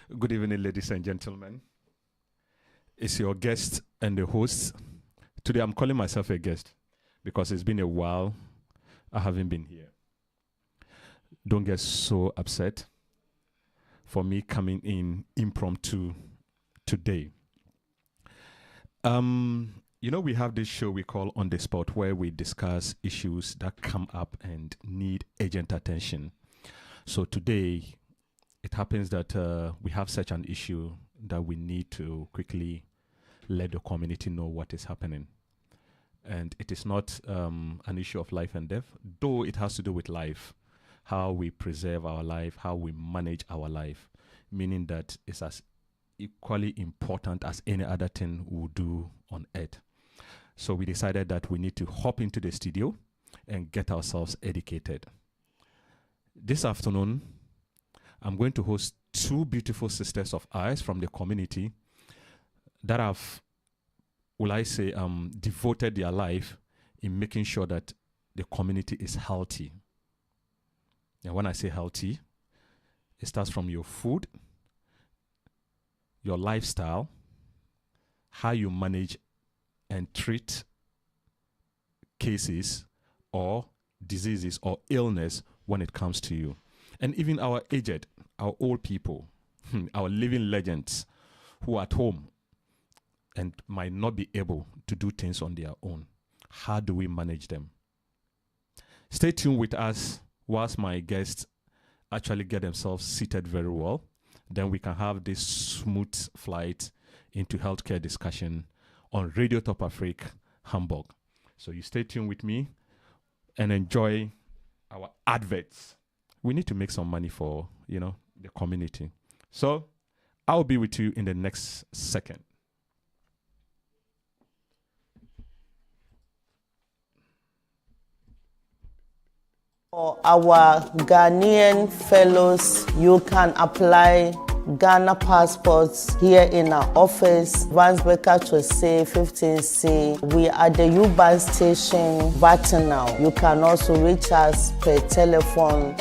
Good evening, ladies and gentlemen. It's your guest and the host. Today, I'm calling myself a guest because it's been a while I haven't been here. Don't get so upset for me coming in impromptu today. We have this show we call On the Spot where we discuss issues that come up and need urgent attention. So today, it happens that we have such an issue that we need to quickly let the community know what is happening. And it is not an issue of life and death, though it has to do with life, how we preserve our life, how we manage our life, meaning that it's as equally important as any other thing we do on earth. So we decided that we need to hop into the studio and get ourselves educated. This afternoon, I'm going to host two beautiful sisters of ours from the community that have, devoted their life in making sure that the community is healthy. And when I say healthy, it starts from your food, your lifestyle, how you manage and treat cases or diseases or illness when it comes to you. And even our aged, our old people, our living legends who are at home and might not be able to do things on their own. How do we manage them? Stay tuned with us whilst my guests actually get themselves seated very well. Then we can have this smooth flight into healthcare discussion on Radio Top Africa, Hamburg. So you stay tuned with me and enjoy our adverts. We need to make some money for, the community. So I'll be with you in the next second. For our Ghanaian fellows, you can apply Ghana passports here in our office, Vansbecker Chose 15C. We are the U-Bahn station, Vatinal. You can also reach us per telephone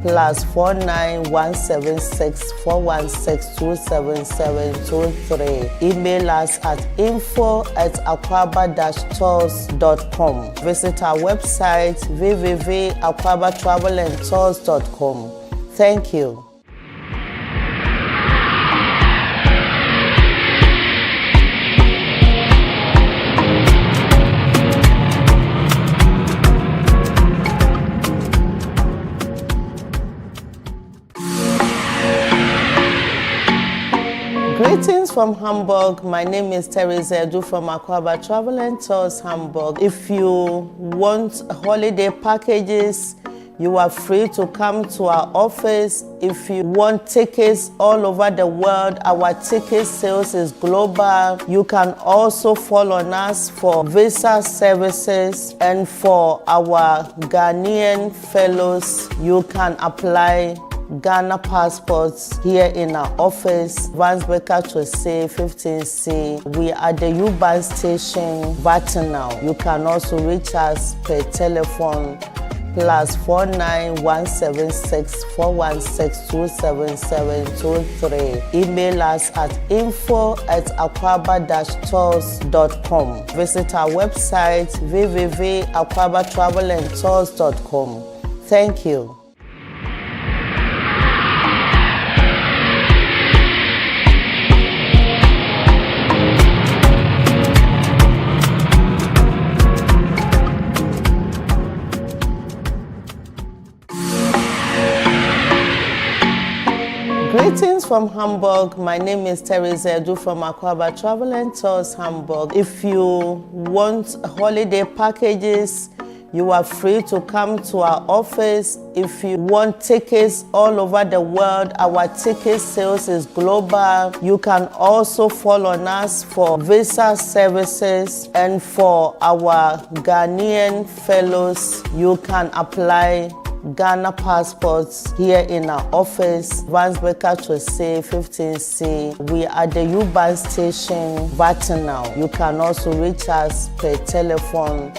+49 176 416 27723. Email us at info@aquaba-tours.com. Visit our website www.aquabatravelandtours.com. Thank you. Greetings from Hamburg. My name is Teresa Edu from Aquaba Travel and Tours Hamburg. If you want holiday packages, you are free to come to our office. If you want tickets all over the world, our ticket sales is global. You can also follow on us for visa services. And for our Ghanaian fellows, you can apply Ghana passports here in our office, Vansbecker Chose 15C. We are the U-Bahn station, Vatinal. You can also reach us per telephone +49 176 416 27723. Email us at info@aquaba-tours.com. Visit our website www.aquabatravelandtours.com. Thank you. Greetings from Hamburg. My name is Teresa Edu from Aquaba Travel and Tours Hamburg. If you want holiday packages, you are free to come to our office. If you want tickets all over the world, our ticket sales is global. You can also follow on us for visa services. And for our Ghanaian fellows, you can apply Ghana passports here in our office, Vansbecker Chose 15C. We are the U-Bahn station, Vatinal. You can also reach us per telephone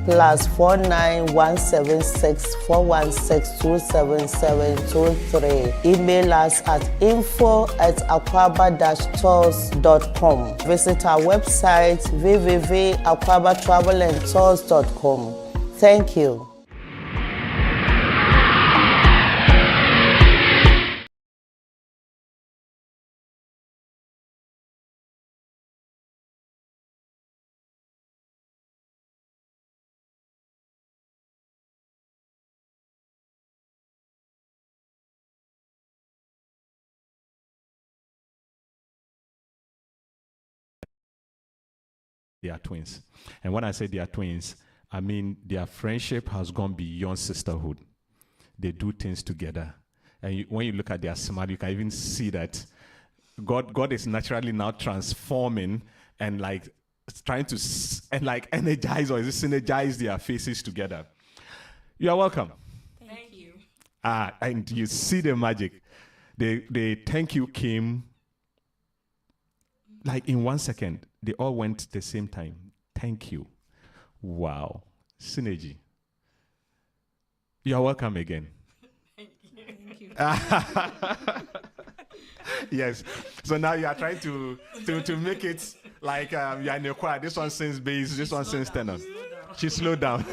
+4917641627723. Email us at info@aquaba-tours.com. Visit our website www.aquabatravelandtours.com. Thank you. They are twins. And when I say they are twins, I mean their friendship has gone beyond sisterhood. They do things together. And when you look at their smile, you can even see that God is naturally now transforming and like trying to energize or synergize their faces together. You are welcome. Thank you. And you see the magic. The thank you came like in 1 second. They all went the same time. Thank you. Wow. Synergy. You are welcome again. Thank you. Yes. So now you are trying to make it like you are in a choir. This one sings bass, this one sings tenor. She slowed down.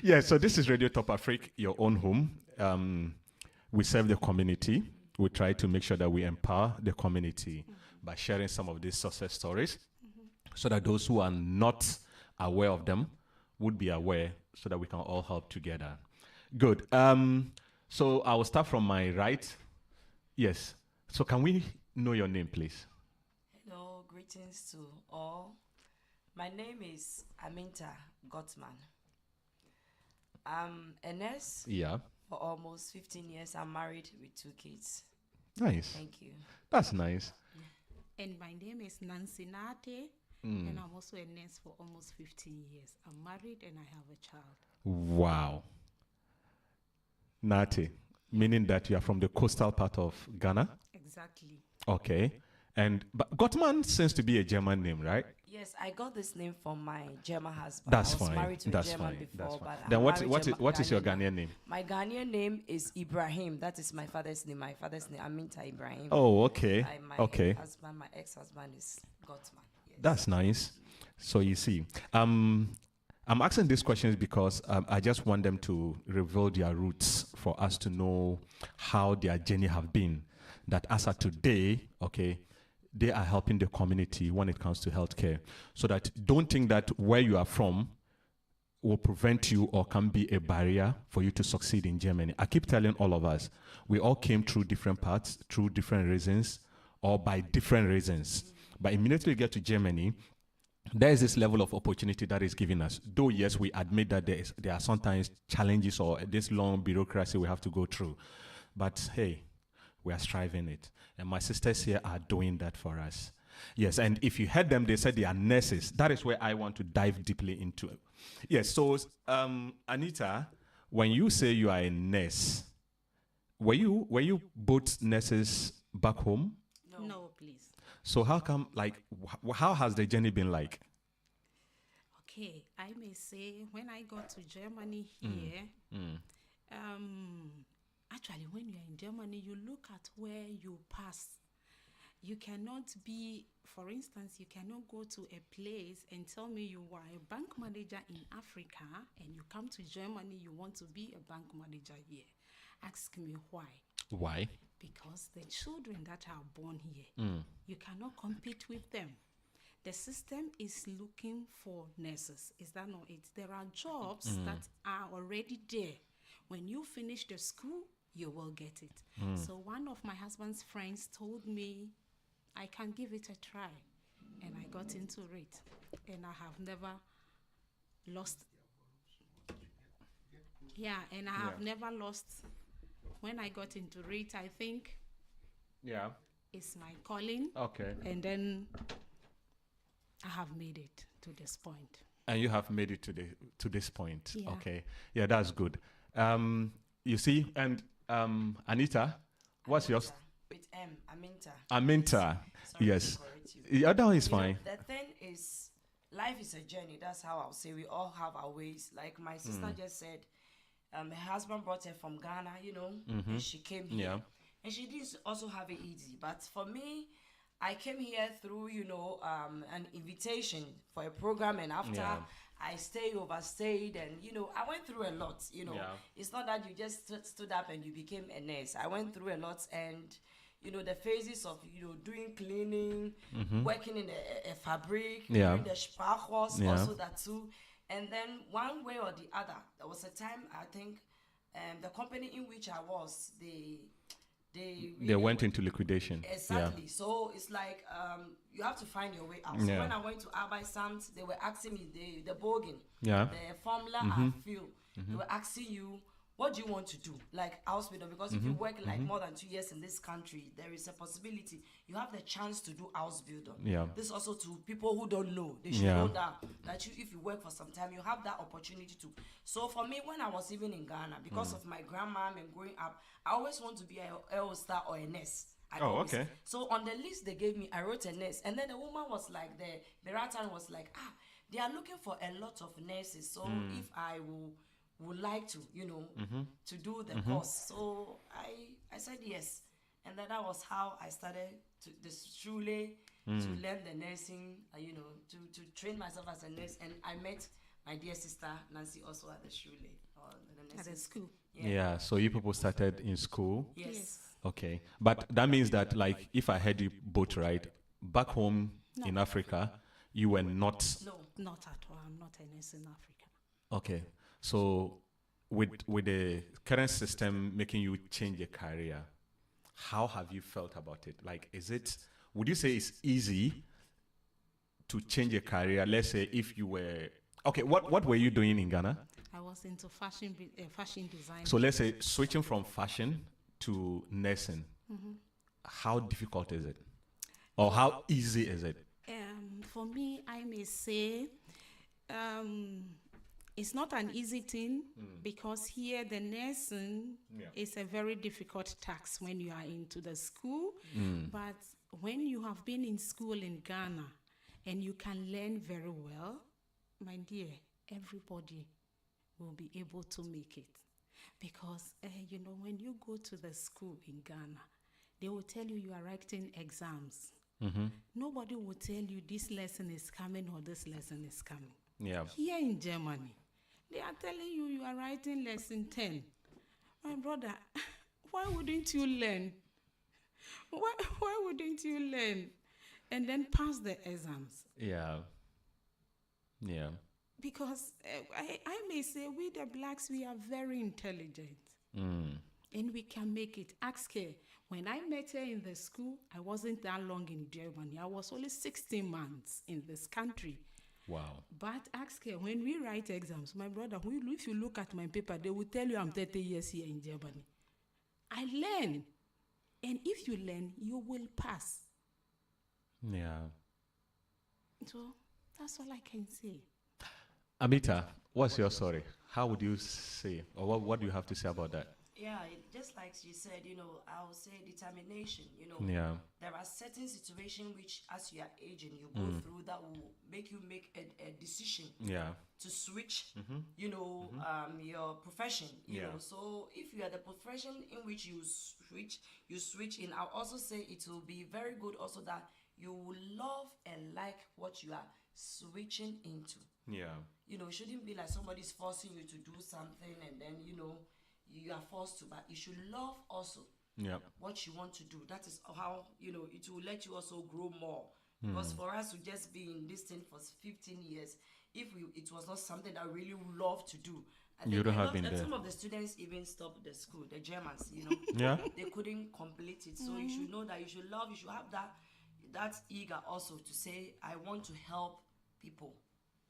Yeah, so this is Radio Top Africa, your own home. We serve the community. We try to make sure that we empower the community by sharing some of these success stories so that those who are not aware of them would be aware so that we can all help together. Good. So I will start from my right. Yes. So can we know your name, please? Hello, greetings to all. My name is Aminta Gottman. I'm a nurse Yeah. for almost 15 years. I'm married with 2 kids. Nice. Thank you. That's nice. And my name is Nancy Nate, and I'm also a nurse for almost 15 years. I'm married and I have a child. Wow. Nati, meaning that you are from the coastal part of Ghana? Exactly. Okay. But Gottman seems to be a German name, right? Yes, I got this name from my German husband. That's I was fine. married to That's a German fine. before, That's fine. but Then I'm what married is your now. Ghanaian name? My Ghanaian name is Ibrahim. That is my father's name. My father's name, Aminta Ibrahim. Oh, okay. My Okay. husband, my ex-husband is Gottman. Yes. That's nice. So you see, I'm asking these questions because I just want them to reveal their roots for us to know how their journey have been. That as of today, okay, they are helping the community when it comes to healthcare. So that don't think that where you are from will prevent you or can be a barrier for you to succeed in Germany. I keep telling all of us, we all came through different paths, through different reasons, or by different reasons. But immediately we get to Germany, there is this level of opportunity that is given us. Though, yes, we admit that there are sometimes challenges or this long bureaucracy we have to go through. But hey, we are striving it. And my sisters here are doing that for us. Yes, and if you heard them, they said they are nurses. That is where I want to dive deeply into it. Yes, so Anita, when you say you are a nurse, were you both nurses back home? No, please. So how come, like, how has the journey been like? Okay, I may say when I got to Germany here, actually when you're in Germany, you look at where you pass. You cannot be, for instance, you cannot go to a place and tell me you are a bank manager in Africa and you come to Germany, you want to be a bank manager here. Ask me why. Why? Because the children that are born here, you cannot compete with them. The system is looking for nurses. Is that not it? There are jobs that are already there. When you finish the school, you will get it. So one of my husband's friends told me I can give it a try. And I got into it. And I have never lost. Yeah, and I have never lost. When I got into it, I think it's my calling. Okay. And then I have made it to this point. And you have made it to this point. Yeah. Okay. Yeah, that's good. You see, and Anita, what's yours? With Aminta. Aminta. Sorry Yes. to correct you. Yeah, that is You know, fine. the thing is, life is a journey. That's how I'll say. We all have our ways. Like my sister just said, her husband brought her from Ghana, and she came here. Yeah. And she didn't also have it easy. But for me, I came here through, an invitation for a program. And after I overstayed, and, I went through a lot, Yeah. It's not that you just stood up and you became a nurse. I went through a lot, and, the phases of, doing cleaning, working in a fabric, Yeah. doing the Sprachhaus, Yeah. also that too. And then one way or the other, there was a time, I think, the company in which I was, they They went into liquidation. Exactly. So it's like you have to find your way out. So Yeah. when I went to Arbeisamt, they were asking me the Bogen, Yeah. the formula I feel. They were asking you, what do you want to do? Like hospital, because if you work like more than 2 years in this country, there is a possibility you have the chance to do house builder. Yeah. This also to people who don't know. They should Yeah. know that if you work for some time, you have that opportunity to. So for me, when I was even in Ghana, because of my grandmom and growing up, I always want to be a L star or a nurse. Okay. So on the list they gave me, I wrote a nurse, and then the woman was like, the Beratan was like, they are looking for a lot of nurses. So if I would like to, to do the course. So I said yes. And then that was how I started the Schule to learn the nursing, to train myself as a nurse. And I met my dear sister Nancy also at the Schule. At the school. Yeah. So you people started in school. Yes. Okay. But that means that, like, if I heard you both right, back home in Africa, you were not. No. Not at all. I'm not a nurse in Africa. Okay. So with the current system making you change your career, how have you felt about it? Like, would you say it's easy to change your career? Let's say if you were, okay, what were you doing in Ghana? I was into fashion design. So let's say switching from fashion to nursing, how difficult is it? Or how easy is it? For me, I may say it's not an easy thing because here the nursing is a very difficult task when you are into the school. But when you have been in school in Ghana and you can learn very well, my dear, everybody will be able to make it. Because, when you go to the school in Ghana, they will tell you are writing exams. Nobody will tell you this lesson is coming or this lesson is coming. Yeah. Here in Germany, they are telling you are writing lesson 10. My brother, why wouldn't you learn? Why wouldn't you learn and then pass the exams? Yeah. Yeah. Because I may say we the blacks, we are very intelligent. And we can make it. Ask her. When I met her in the school, I wasn't that long in Germany. I was only 16 months in this country. Wow. But ask her, when we write exams, my brother, if you look at my paper, they will tell you I'm 30 years here in Germany. I learn. And if you learn, you will pass. Yeah. So that's all I can say. Amita, what's your story? How would you say, or what do you have to say about that? Yeah, just like she said, I would say determination, Yeah. There are certain situations which, as you are aging, you go through that will make you make a decision Yeah. to switch, your profession, you know. So if you are the profession in which you switch in, I'll also say it will be very good also that you will love and like what you are switching into. Yeah. It shouldn't be like somebody's forcing you to do something and then, you are forced to, but you should love also what you want to do. That is how, it will let you also grow more. Because for us to just be in this thing for 15 years, if it was not something that we really love to do, I think You don't have been there. some of the students even stopped the school, the Germans, Yeah. they couldn't complete it. So you should know that you should love, you should have that eager also to say, I want to help people,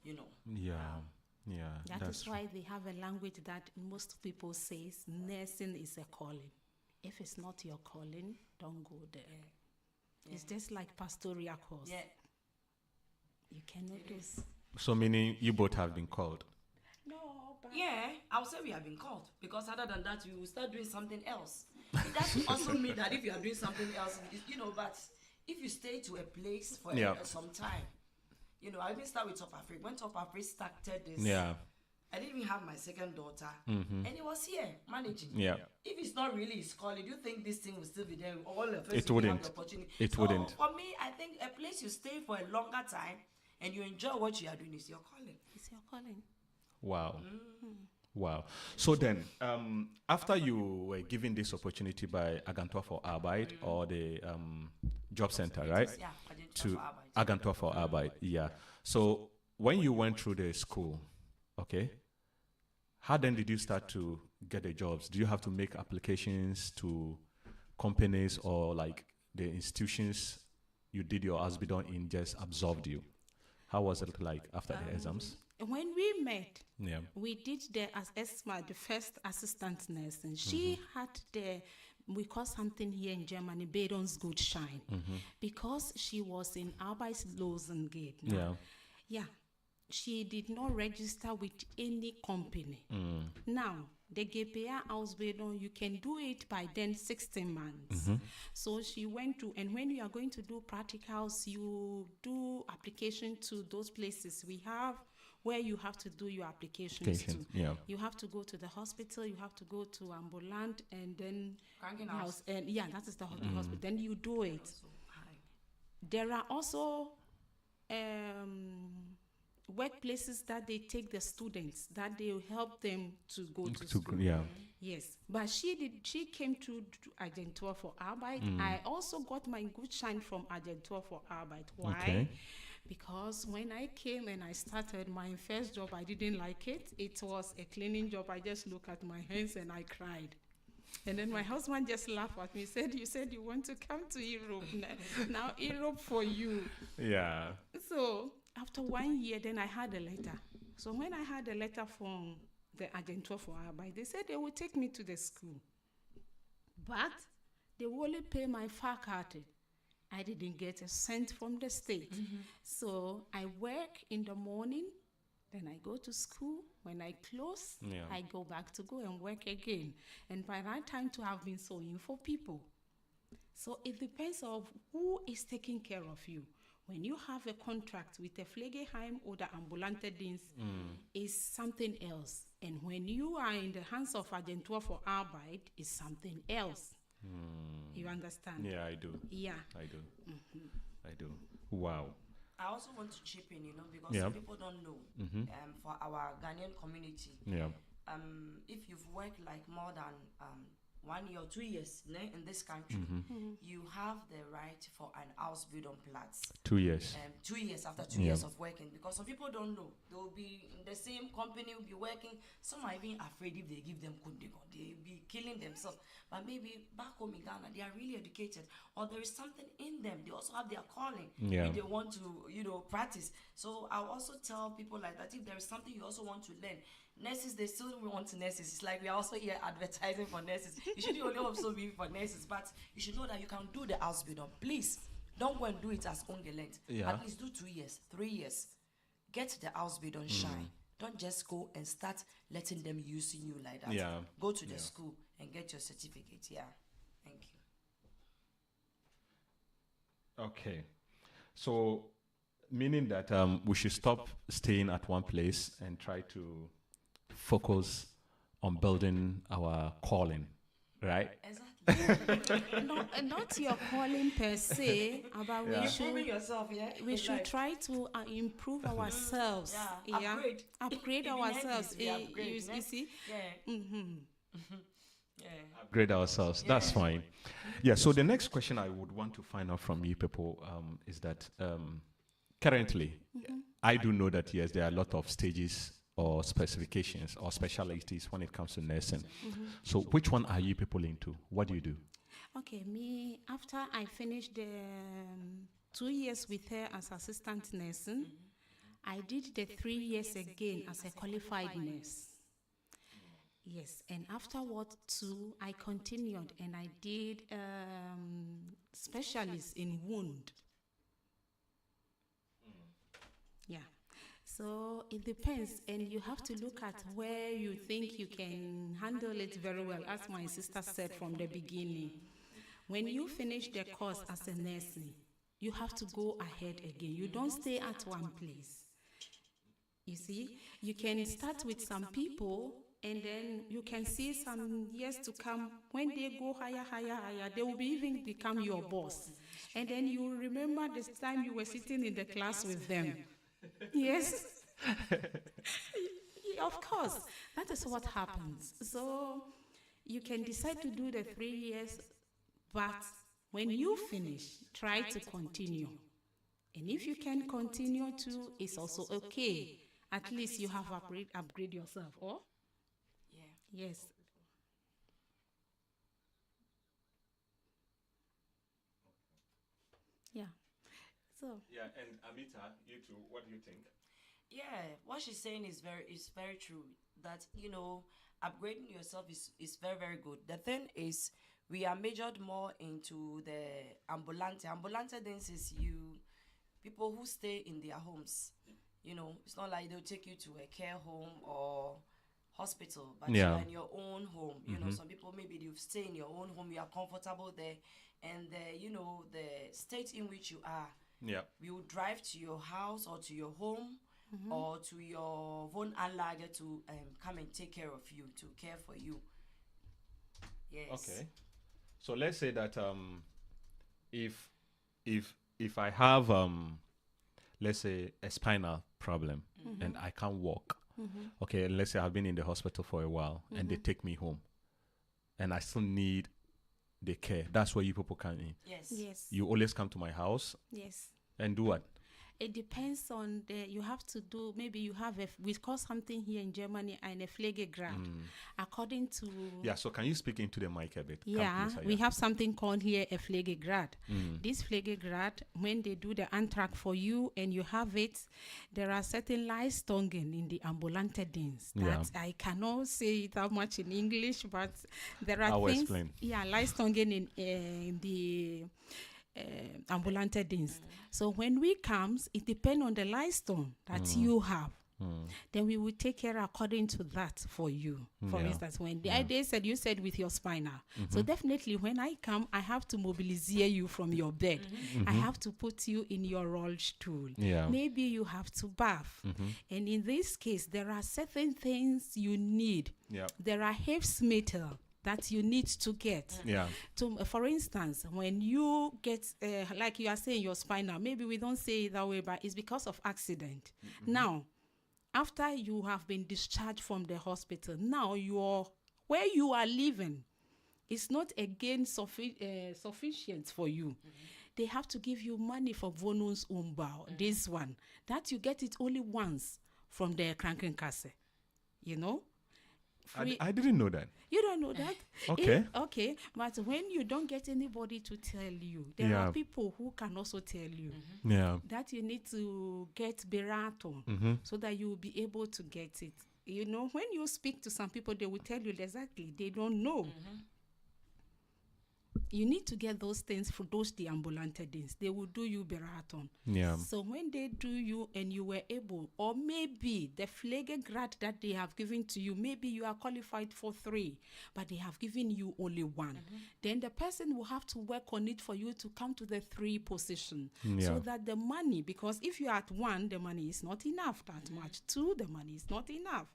Yeah. Yeah. That is why they have a language that most people say nursing is a calling. If it's not your calling, don't go there. Yeah. It's just like pastoral course. Yeah. You cannot do it. So meaning you both have been called. No, but Yeah, I would say we have been called because other than that, you will start doing something else. It doesn't also mean that if you are doing something else, but if you stay to a place for some time, I even start with Top Africa. When Top Africa started this, Yeah. I didn't even have my second daughter, and he was here managing. Yeah. If it's not really his calling, do you think this thing will still be there? All of us It will have wouldn't. the opportunity. It So wouldn't. For me, I think a place you stay for a longer time and you enjoy what you are doing is your calling. It's your calling. Wow. Wow. So then, after you were given this opportunity by Agentur for Arbeit or the job center, right? Yeah, I didn't To for Arbeit. Agentur for Arbeit, yeah. So when you went through the school, okay, how then did you start to get the jobs? Do you have to make applications to companies, or like the institutions you did your Asbidon in just absorbed you? How was it like after the exams? When we met, Yeah. we did the as ESMA, the first assistant nurse, and she had we call something here in Germany, Bildungsgutschein, because she was in Arbeitslosengeld. Yeah. Yeah, she did not register with any company. Now, the GPA Ausbildung, you can do it by then 16 months. So she went to, and when you are going to do practicals, you do application to those places. We have where you have to do your applications to. Yeah. You have to go to the hospital, you have to go to ambulant, and then Krankenhaus. and yeah, that is the hospital. Then you do it. So high. There are also workplaces that they take the students, that they help them to go to school. Yeah. Yes, but she came to Agentur for Arbeit. I also got my Gutschein from Agentur for Arbeit. Why? Okay. Because when I came and I started my first job, I didn't like it. It was a cleaning job. I just looked at my hands and I cried. And then my husband just laughed at me. Said, "You said you want to come to Europe. Now Europe for you." Yeah. So after 1 year, then I had a letter. So when I had a letter from the Agentur for Arbeit, they said they would take me to the school, but they will only pay my Fahrkarte. I didn't get a cent from the state. So I work in the morning, then I go to school. When I close, Yeah. I go back to go and work again. And by that time, to have been sewing for people. So it depends on who is taking care of you. When you have a contract with a Pflegeheim or the ambulante dienst, is something else. And when you are in the hands of Agentur for Arbeit, is something else. You understand? Yeah, I do. Yeah. I do. I do. Wow. I also want to chip in, because Yeah. some people don't know. For our Ghanaian community, Yeah. if you've worked like more than 1 year or 2 years in this country, you have the right for an Ausbildungsplatz. 2 years. 2 years after 2 years of working, because some people don't know. They will be in the same company, will be working. Some are even afraid if they give them kundigo, they'll be killing themselves. But maybe back home in Ghana, they are really educated, or there is something in them. They also have their calling. Yeah. If they want to, practice. So I'll also tell people like that, if there is something you also want to learn. Nurses, they still want nurses. It's like we are also here advertising for nurses. You should only also be for nurses, but you should know that you can do the Ausbildung. Please, don't go and do it as ungelernt. Yeah. At least do 2 years, 3 years. Get the Ausbildung shine. Don't just go and start letting them using you like that. Yeah. Go to the school and get your certificate. Yeah. Thank you. Okay. So, meaning that we should stop staying at one place and try to focus on building our calling, right? Exactly. Not your calling per se, but we Improving should yourself, yeah. we in should life. try to improve ourselves. Yeah, upgrade. Ourselves. Yeah, upgrade, You see? Yeah. Yeah. Upgrade ourselves. That's fine. Yeah. So the next question I would want to find out from you people is that currently, I do know that yes, there are a lot of stages or specifications or specialties when it comes to nursing. So which one are you people into? What do you do? Okay, me, after I finished the 2 years with her as assistant nursing, I did the 3 years again as a qualified nurse. Yes, and afterward too, I continued and I did specialist in wound. Yeah. So it depends, and you have to look at where you think you can handle it very well, as my sister said from the beginning. When you finish the course as a nursing, you have to go ahead again. You don't stay at one place. You see, you can start with some people, and then you can see some years to come, when they go higher, they will be even become your boss. And then you remember this time you were sitting in the class with them. Yes. Of course, that is what happens. So you can decide to do the 3 years, but when you finish, try to continue. And if you can continue to, it's also okay. At least you have upgrade yourself. Oh? Yeah. Yes. Yeah. So. Yeah, and Amita, you too, what do you think? Yeah, what she's saying is very true. That, you know, upgrading yourself is very, very good. The thing is, we are measured more into the ambulante. Ambulante then is people who stay in their homes. You know, it's not like they'll take you to a care home or hospital, but Yeah. you're in your own home. You know, some people, maybe you stay in your own home, you are comfortable there, and you know, the state in which you are, Yeah. we will drive to your house or to your home or to your wohnanlage to come and take care of you, to care for you. Yes. Okay. So let's say that if I have let's say a spinal problem and I can't walk. Okay, and let's say I've been in the hospital for a while and they take me home and I still need the care. That's where you people come in. Yes. Yes. You always come to my house Yes. and do what? It depends on you have to do, maybe you have we call something here in Germany eine Pflegegrad. According to. Yeah, so can you speak into the mic a bit? Come, Yeah, please, we have something called here a Pflegegrad. This Pflegegrad, when they do the Antrag for you and you have it, there are certain Leistungen in the ambulante Dienst that I cannot say that much in English, but there are I will things. explain. Yeah, Leistungen in the ambulante Dienst. So when we comes, it depends on the Leistung that you have. Then we will take care according to that for you. For Yeah. instance, when they said, you said with your spinal. So definitely when I come, I have to mobilize you from your bed. I have to put you in your roll stool. Yeah. Maybe you have to bath. And in this case, there are certain things you need. Yeah. There are Hilfsmittel that you need to get. Yeah. For instance, when you get, like you are saying, your spinal, maybe we don't say it that way, but it's because of accident. Now, after you have been discharged from the hospital, now where you are living is not again sufficient for you. They have to give you money for Wohnungsumbau, this one. That you get it only once from the Krankenkasse. You know? I didn't know that. You don't know that? Okay. Okay. But when you don't get anybody to tell you, there are people who can also tell you Yeah. that you need to get Beraton so that you will be able to get it. You know, when you speak to some people, they will tell you exactly. They don't know. You need to get those things for those the ambulante things. They will do you Beraton. Yeah. So when they do you and you were able, or maybe the Pflegegrad that they have given to you, maybe you are qualified for 3, but they have given you only 1. Then the person will have to work on it for you to come to the 3 position. Yeah. So that the money, because if you're at 1, the money is not enough that much. 2, the money is not enough.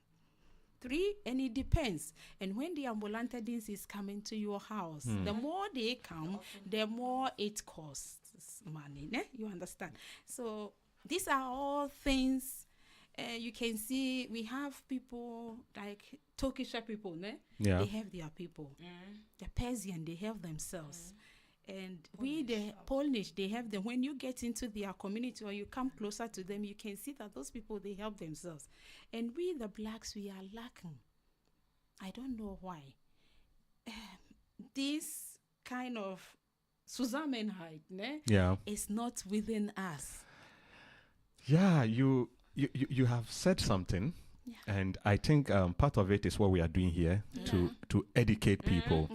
3, and it depends. And when the ambulante dienst is coming to your house, the more they come, the more it costs money. Ne? You understand? So these are all things you can see. We have people like Turkish people, ne? Yeah. They have their people. The Persian, they have themselves. And we, the Polish, they have them. When you get into their community or you come closer to them, you can see that those people, they help themselves. And we, the blacks, we are lacking. I don't know why. This kind of Zusammenhalt, ne, Yeah. is not within us. Yeah, you have said something, and I think part of it is what we are doing here to educate people,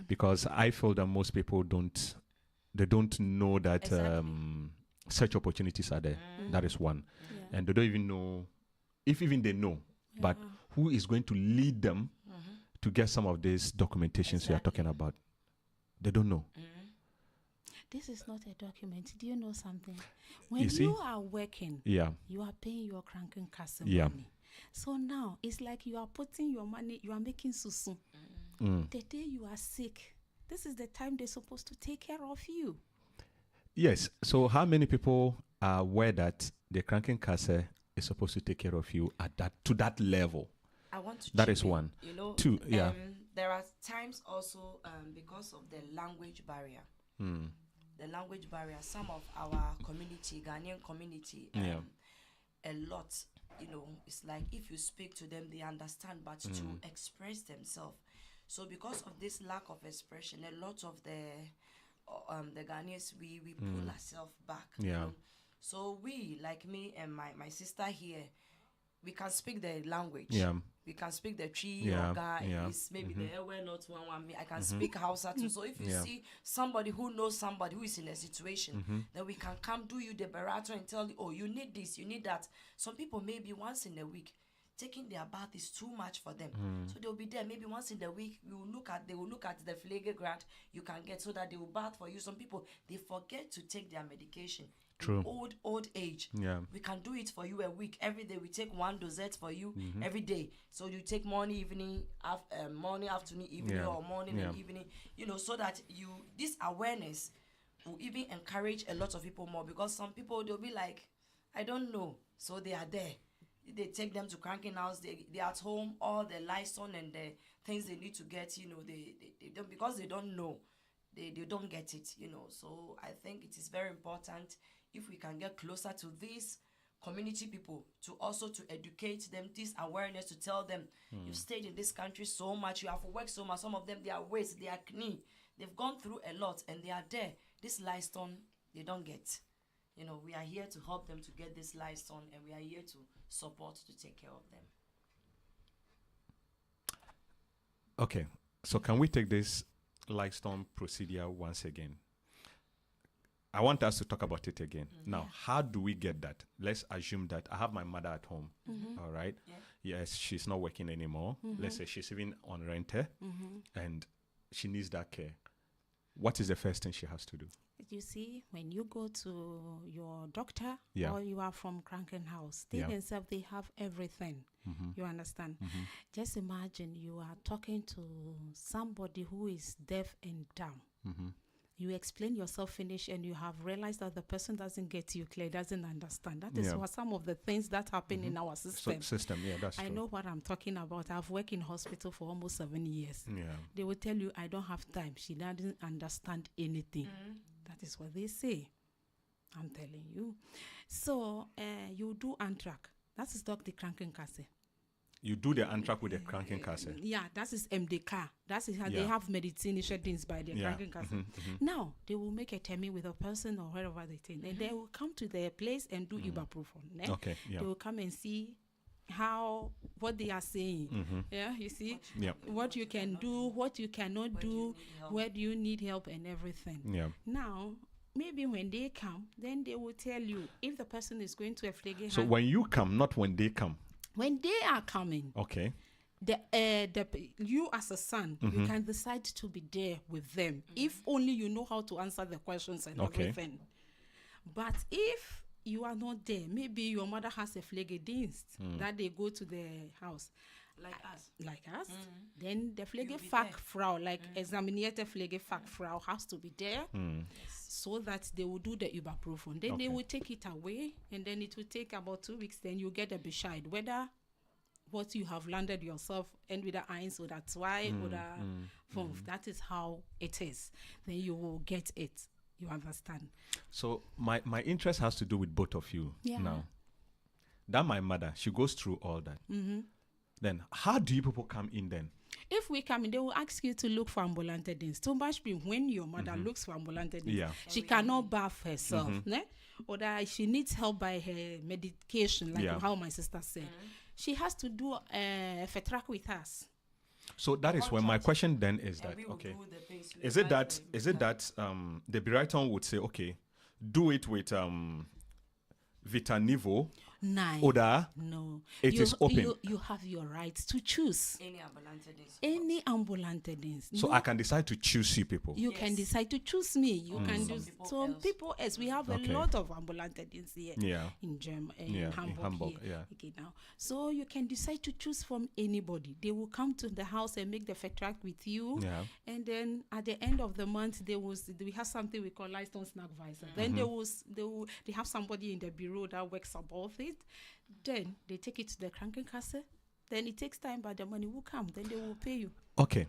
because I feel that most people don't know that such opportunities are there. That is one, and they don't even know if even they know, but who is going to lead them to get some of these documentations you are talking about? They don't know. This is not a document. Do you know something? When You see? you are working, Yeah. you are paying your Krankenkasse Yeah. money. So now it's like you are putting your money, you are making susu. The day you are sick, this is the time they're supposed to take care of you. Yes. So how many people are aware that the Krankenkasse is supposed to take care of you at that level? I want to That chip is in. one. You know, Two, yeah. There are times also because of the language barrier. The language barrier. Some of our community, Ghanaian community, Yeah. a lot. You know, it's like if you speak to them, they understand, but to express themselves. So because of this lack of expression, a lot of the Ghanaians we pull ourselves back. you Yeah. know. So we, like me and my sister here, we can speak the language. Yeah. We can speak the tree Yeah, or guy yeah. is maybe the airway not one me. I can speak Hausa too. So if you Yeah. see somebody who knows somebody who is in a situation, then we can come do you the barato and tell you, oh, you need this, you need that. Some people maybe once in a week taking their bath is too much for them. So they'll be there maybe once in the week. They will look at the Pflege grant you can get so that they will bath for you. Some people they forget to take their medication. True. Old age. Yeah. We can do it for you a week. Every day we take one dosette for you every day. So you take morning, evening, morning, afternoon, evening, Yeah. or morning and Yeah. evening. You know, so that this awareness will even encourage a lot of people more, because some people they'll be like, I don't know, so they are there. They take them to cranking house. They at home, all the license and the things they need to get. You know, they don't, because they don't know. They don't get it. You know, so I think it is very important if we can get closer to these community people to also to educate them, this awareness, to tell them you've stayed in this country so much, you have worked so much. Some of them, their waist, their knee, they've gone through a lot and they are there. This license they don't get. You know, we are here to help them to get this license, and we are here to support, to take care of them. Okay. So can we take this Lightstone procedure once again? I want us to talk about it again. Now, how do we get that? Let's assume that I have my mother at home. All right. Yeah. Yes, she's not working anymore. Let's say she's even on renter and she needs that care. What is the first thing she has to do? You see, when you go to your doctor Yeah. or you are from Krankenhaus, they Yeah. themselves, they have everything. You understand? Just imagine you are talking to somebody who is deaf and dumb. You explain yourself finish and you have realized that the person doesn't get you clear, doesn't understand. That is Yeah. what some of the things that happen in our So, system. system, yeah, that's I true. know what I'm talking about. I've worked in hospital for almost 7 years. Yeah. They will tell you, I don't have time. She doesn't understand anything. That is what they say. I'm telling you. So you do Antrak. That is Dr. Krankenkasse. You do the Antrak with the Krankenkasse. Yeah, that is MDK. That is how Yeah. they have medicine things by the Yeah. Krankenkasse. Now, they will make a termin with a person or wherever they think. And they will come to their place and do ibuprofen. Eh? Okay, yeah. They will come and see what they are saying. Yeah, you see? Yeah. What you can do, what you cannot do, where do you need help and everything. Yeah. Now, maybe when they come, then they will tell you if the person is going to a Pflege. So when you come, not when they come. When they are coming, Okay. you as a son, you can decide to be there with them if only you know how to answer the questions and Okay. everything. But if you are not there, maybe your mother has a Pflegedienst that they go to the house. Like us, then the Pflegefachfrau, like examinierte Pflegefachfrau, has to be there so that they will do the ibuprofen. Then they will take it away, and then it will take about 2 weeks. Then you get a Bescheid whether what you have landed yourself and with the eins or that's why or the that is how it is. Then you will get it. You understand? So my interest has to do with both of you Yeah. now. That my mother, she goes through all that. Then how do you people come in then? If we come in, they will ask you to look for ambulante dienst. Too much be when your mother looks for ambulante dienst. Yeah. She cannot bath herself. Ne? Or that she needs help by her medication, like Yeah. how my sister said. She has to do a fetrac with us. So that is when my question then is that, okay, is it that the Brighton would say, okay, do it with Vitanivo 9. Oder No. it is open. You have your right to choose Any ambulante dienst. any ambulante dienst. So I can decide to choose you people. You can Yes. decide to choose me. You can do people some else. people as we have Okay. a lot of ambulante dienst here Yeah. in Germany, Yeah, in in Hamburg, Hamburg, here. yeah. Okay, now, so you can decide to choose from anybody. They will come to the house and make the contract with you. Yeah. And then at the end of the month, we have something we call Leistung Snackvisor. Then they have somebody in the bureau that works above it. Then they take it to the Krankenkasse. Then it takes time, but the money will come. Then they will pay you. Okay.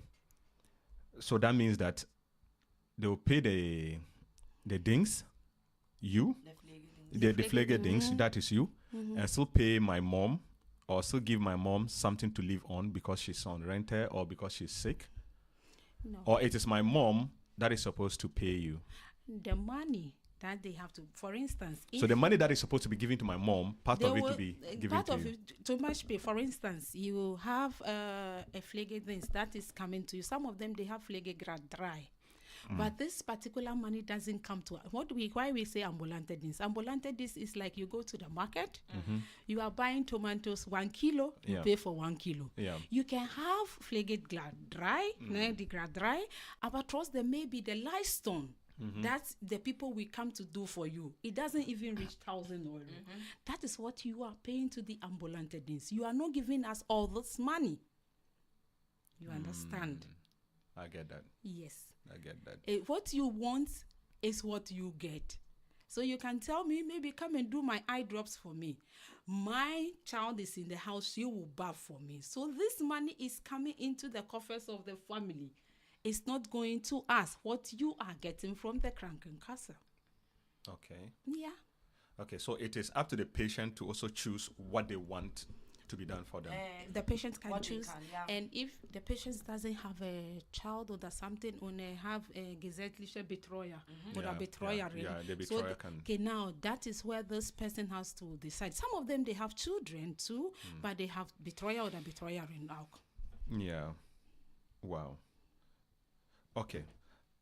So that means that they will pay the dings, you, The Pflegedienst. the Pflege dings, that is you, and still pay my mom or still give my mom something to live on because she's on renter or because she's sick. No. Or it is my mom that is supposed to pay you. The money that they have to, for instance, So if the money that is supposed to be given to my mom, part they of it will- to be given part to of you. it too much pay. For instance, you have a Pflege things that is coming to you. Some of them they have Pflege grad dry. But this particular money doesn't come to us. Why we say ambulante dienst? Ambulante dienst is like you go to the market, you are buying tomatoes 1 kilo, you Yeah. pay for 1 kilo. Yeah. You can have Pflege grad dry, the grad dry, but trust there may be the Leistung. That's the people will come to do for you. It doesn't even reach 1,000 euro. That is what you are paying to the ambulante dienst. You are not giving us all this money. You understand? I get that. Yes. I get that. What you want is what you get. So you can tell me, maybe come and do my eye drops for me. My child is in the house, she will bath for me. So this money is coming into the coffers of the family. It's not going to us. What you are getting from the Krankenkasse. Okay. Yeah. Okay. So it is up to the patient to also choose what they want to be done for them. The patient can What they choose, can, yeah. and if the patient doesn't have a child or something, und have a gesetzliche Betreuer oder Yeah, Betreuerin. yeah, the So Betreuer can- okay, now that is where this person has to decide. Some of them they have children too, but they have Betreuer or Betreuerin auch. Yeah. Wow. Okay.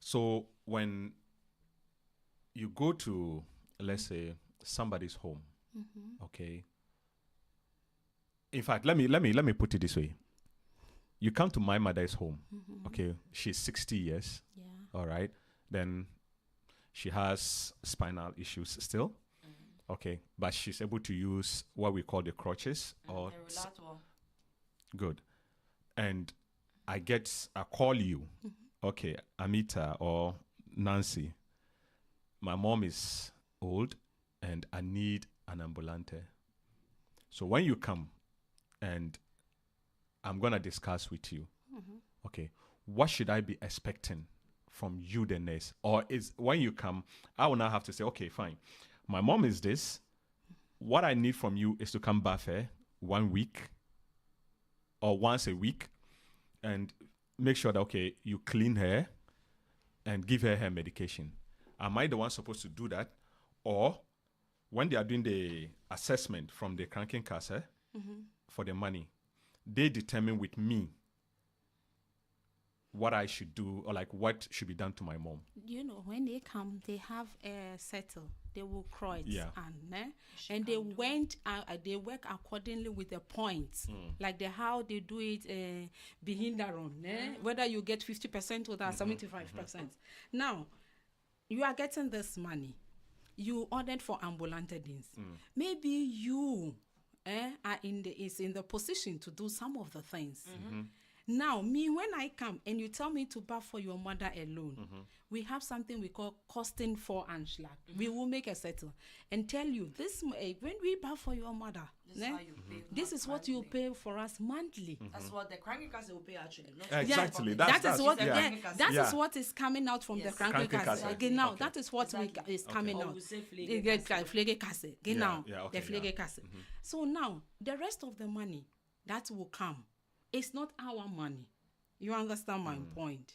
So when you go to, let's say, somebody's home, okay. In fact, let me put it this way. You come to my mother's home, okay. She's 60 years, Yeah. all right. Then she has spinal issues still, okay. But she's able to use what we call the crutches or The rollator. good. And I call you, okay, Amita or Nancy. My mom is old and I need an ambulante. So when you come and I'm going to discuss with you, okay, what should I be expecting from you, the nurse? Or is when you come, I will now have to say, okay, fine. My mom is this. What I need from you is to come bath her 1 week or once a week and make sure that, okay, you clean her and give her medication. Am I the one supposed to do that? Or when they are doing the assessment from the Krankenkasse for the money, they determine with me what I should do or like what should be done to my mom. You know, when they come, they have a settle. They will cross Yeah. and they they work accordingly with the points, like how they do it. Behinderung, whether you get 50% or 75%. Now, you are getting this money. You ordered for ambulante dienst. Maybe you are in the position to do some of the things. Now, me, when I come and you tell me to bath for your mother alone, we have something we call Kosten for Anschlag. We will make a settle and tell you this: when we bath for your mother, This is how you pay. this is what you pay for us monthly. That's what the Krankenkasse will pay actually. Not Exactly. the That's That is what yeah. that Yeah. is what is coming out from Yes. the Krankenkasse. Krankenkasse. Genau, Okay. that is what Exactly. is coming Or out. we say The Pflegekasse. Pflegekasse. Genau, Yeah, okay, the Pflegekasse. So now the rest of the money that will come, it's not our money. You understand my point?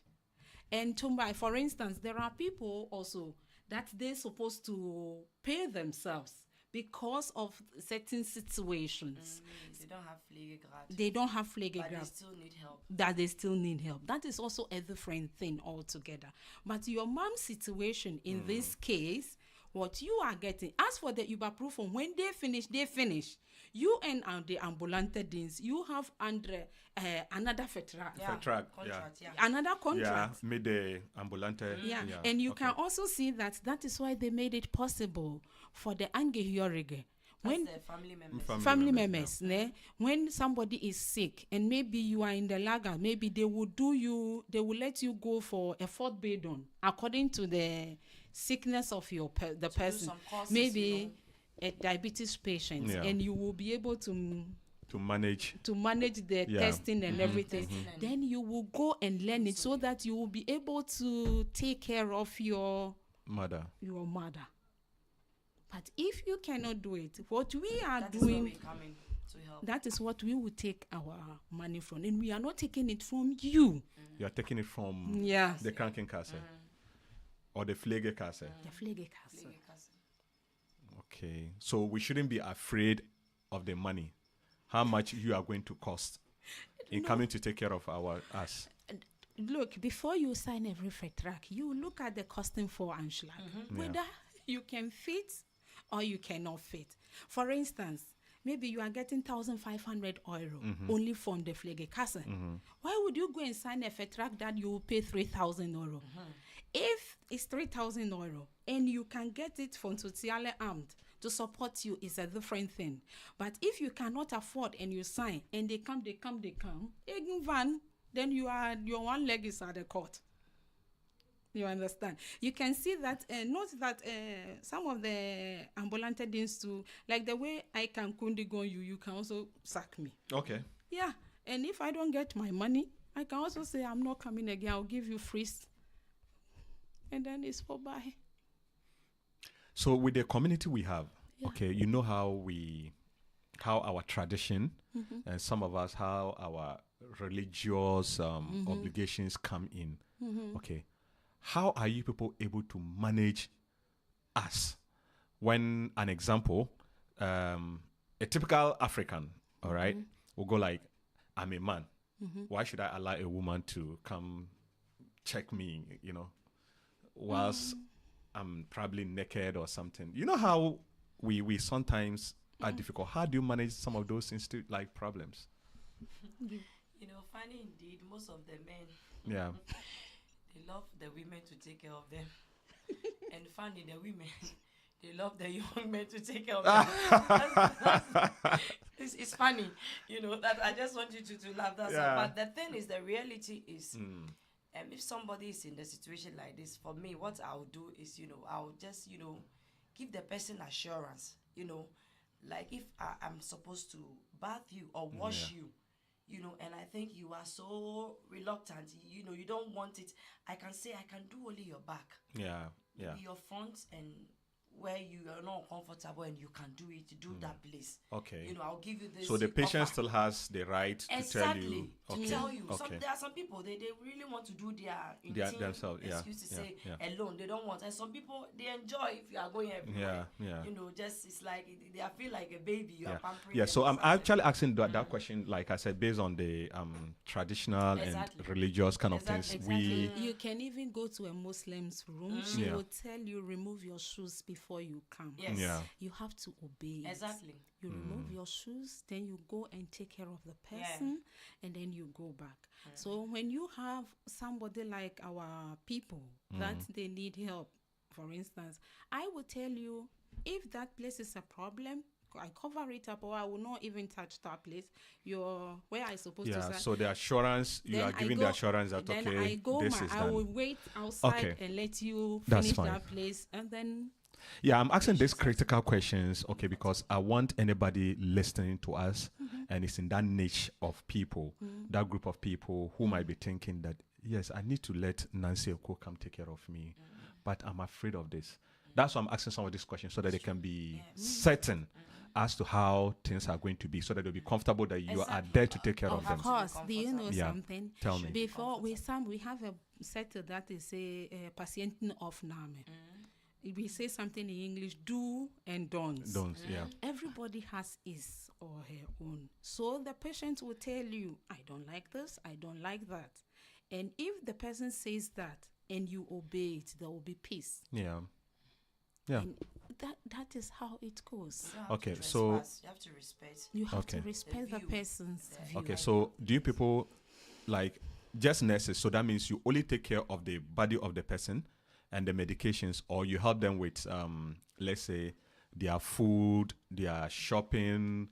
And to buy, for instance, there are people also that they're supposed to pay themselves because of certain situations. They don't have Pflegegrad. They don't have But they Pflegegrad. still need help. That they still need help. That is also a different thing altogether. But your mom's situation in this case what you are getting. As for the ibuprofen, when they finish. You and the ambulante deans, you have under another federal. Contract, Another contract. Yeah, made the ambulante. Yeah. And you can also see that is why they made it possible for the angehörige. When the family members, ne? When somebody is sick and maybe you are in the lager, maybe they will let you go for a fourth bedon according to the sickness of the person. Courses, maybe a diabetes patient, and you will be able to manage the testing and everything. Then you will go and learn it so that you will be able to take care of your mother. But if you cannot do it, what we are doing, that is what we will take our money from. And we are not taking it from you. You are taking it from the Krankenkasse or the Pflegekasse. The Pflegekasse. Okay. So we shouldn't be afraid of the money. How much you are going to cost in coming to take care of us. Look, before you sign every Vertrag, you look at the costing for Anschlag. Whether you can fit or you cannot fit. For instance, maybe you are getting 1,500 euro only from the Pflegekasse. Why would you go and sign a Vertrag that you will pay 3,000 euro? If it's 3,000 euro and you can get it from Soziale Amt to support you, is a different thing. But if you cannot afford and you sign and they come, then your one leg is at the court. You understand? You can see that, note that some of the ambulante deans too, like the way I can kundigo you can also sack me. Okay. Yeah. And if I don't get my money, I can also say I'm not coming again. I'll give you free. And then it's for bye. So with the community we have, okay, you know how our tradition and some of us, how our religious obligations come in. Okay. How are you people able to manage us? When an example, a typical African, all right, will go like, I'm a man. Why should I allow a woman to come check me, whilst I'm probably naked or something? You know how we sometimes are difficult. How do you manage some of those problems? Funny indeed, most of the men, they love the women to take care of them. And funny, the women, they love the young men to take care of them. It's funny, that I just want you to laugh. But the thing is, the reality is, if somebody is in the situation like this, for me, what I'll do is, I'll just, give the person assurance, like if I'm supposed to bath you or wash you, and I think you are so reluctant, you don't want it. I can say I can do only your back. Maybe your front and where you are not comfortable and you can do that place. Okay. I'll give you this. So the patient still has the right to tell you. To tell you. There are some people, they really want to do their themselves. Alone. They don't want. And some people, they enjoy if you are going everywhere. Just it's like they feel like a baby. You are pampering. Yeah. So I'm actually asking that question, like I said, based on the traditional and religious kind of things. You can even go to a Muslim's room. She will tell you, remove your shoes before you come. Yes. Yeah. You have to obey. Exactly. You remove your shoes, then you go and take care of the person, and then you go back. So when you have somebody like our people that they need help, for instance, I will tell you, if that place is a problem, I cover it up, or I will not even touch that place. Where I supposed to. So the assurance, you are giving the assurance that then okay, I will wait outside and let you finish that place, and then. Yeah, I'm asking these critical questions, okay, because I want anybody listening to us and it's in that niche of people, that group of people who might be thinking that, yes, I need to let Nancy Oko come take care of me, but I'm afraid of this. That's why I'm asking some of these questions so that they can be certain as to how things are going to be, so that they'll be comfortable that you are there to take care of them. Of course. Do you know something? Tell me. Before we have a settle that is a Patientenaufnahme. We say something in English, do and don'ts. Don'ts, yeah. Everybody has his or her own. So the patient will tell you, I don't like this, I don't like that. And if the person says that and you obey it, there will be peace. Yeah. Yeah. And that is how it goes. You don't have Okay, to so- trespass, you have to respect. You have Okay. to respect the view. person's Yeah. view. Okay, so do you people like just nurses? So that means you only take care of the body of the person and the medications, or you help them with, let's say, their food, their shopping,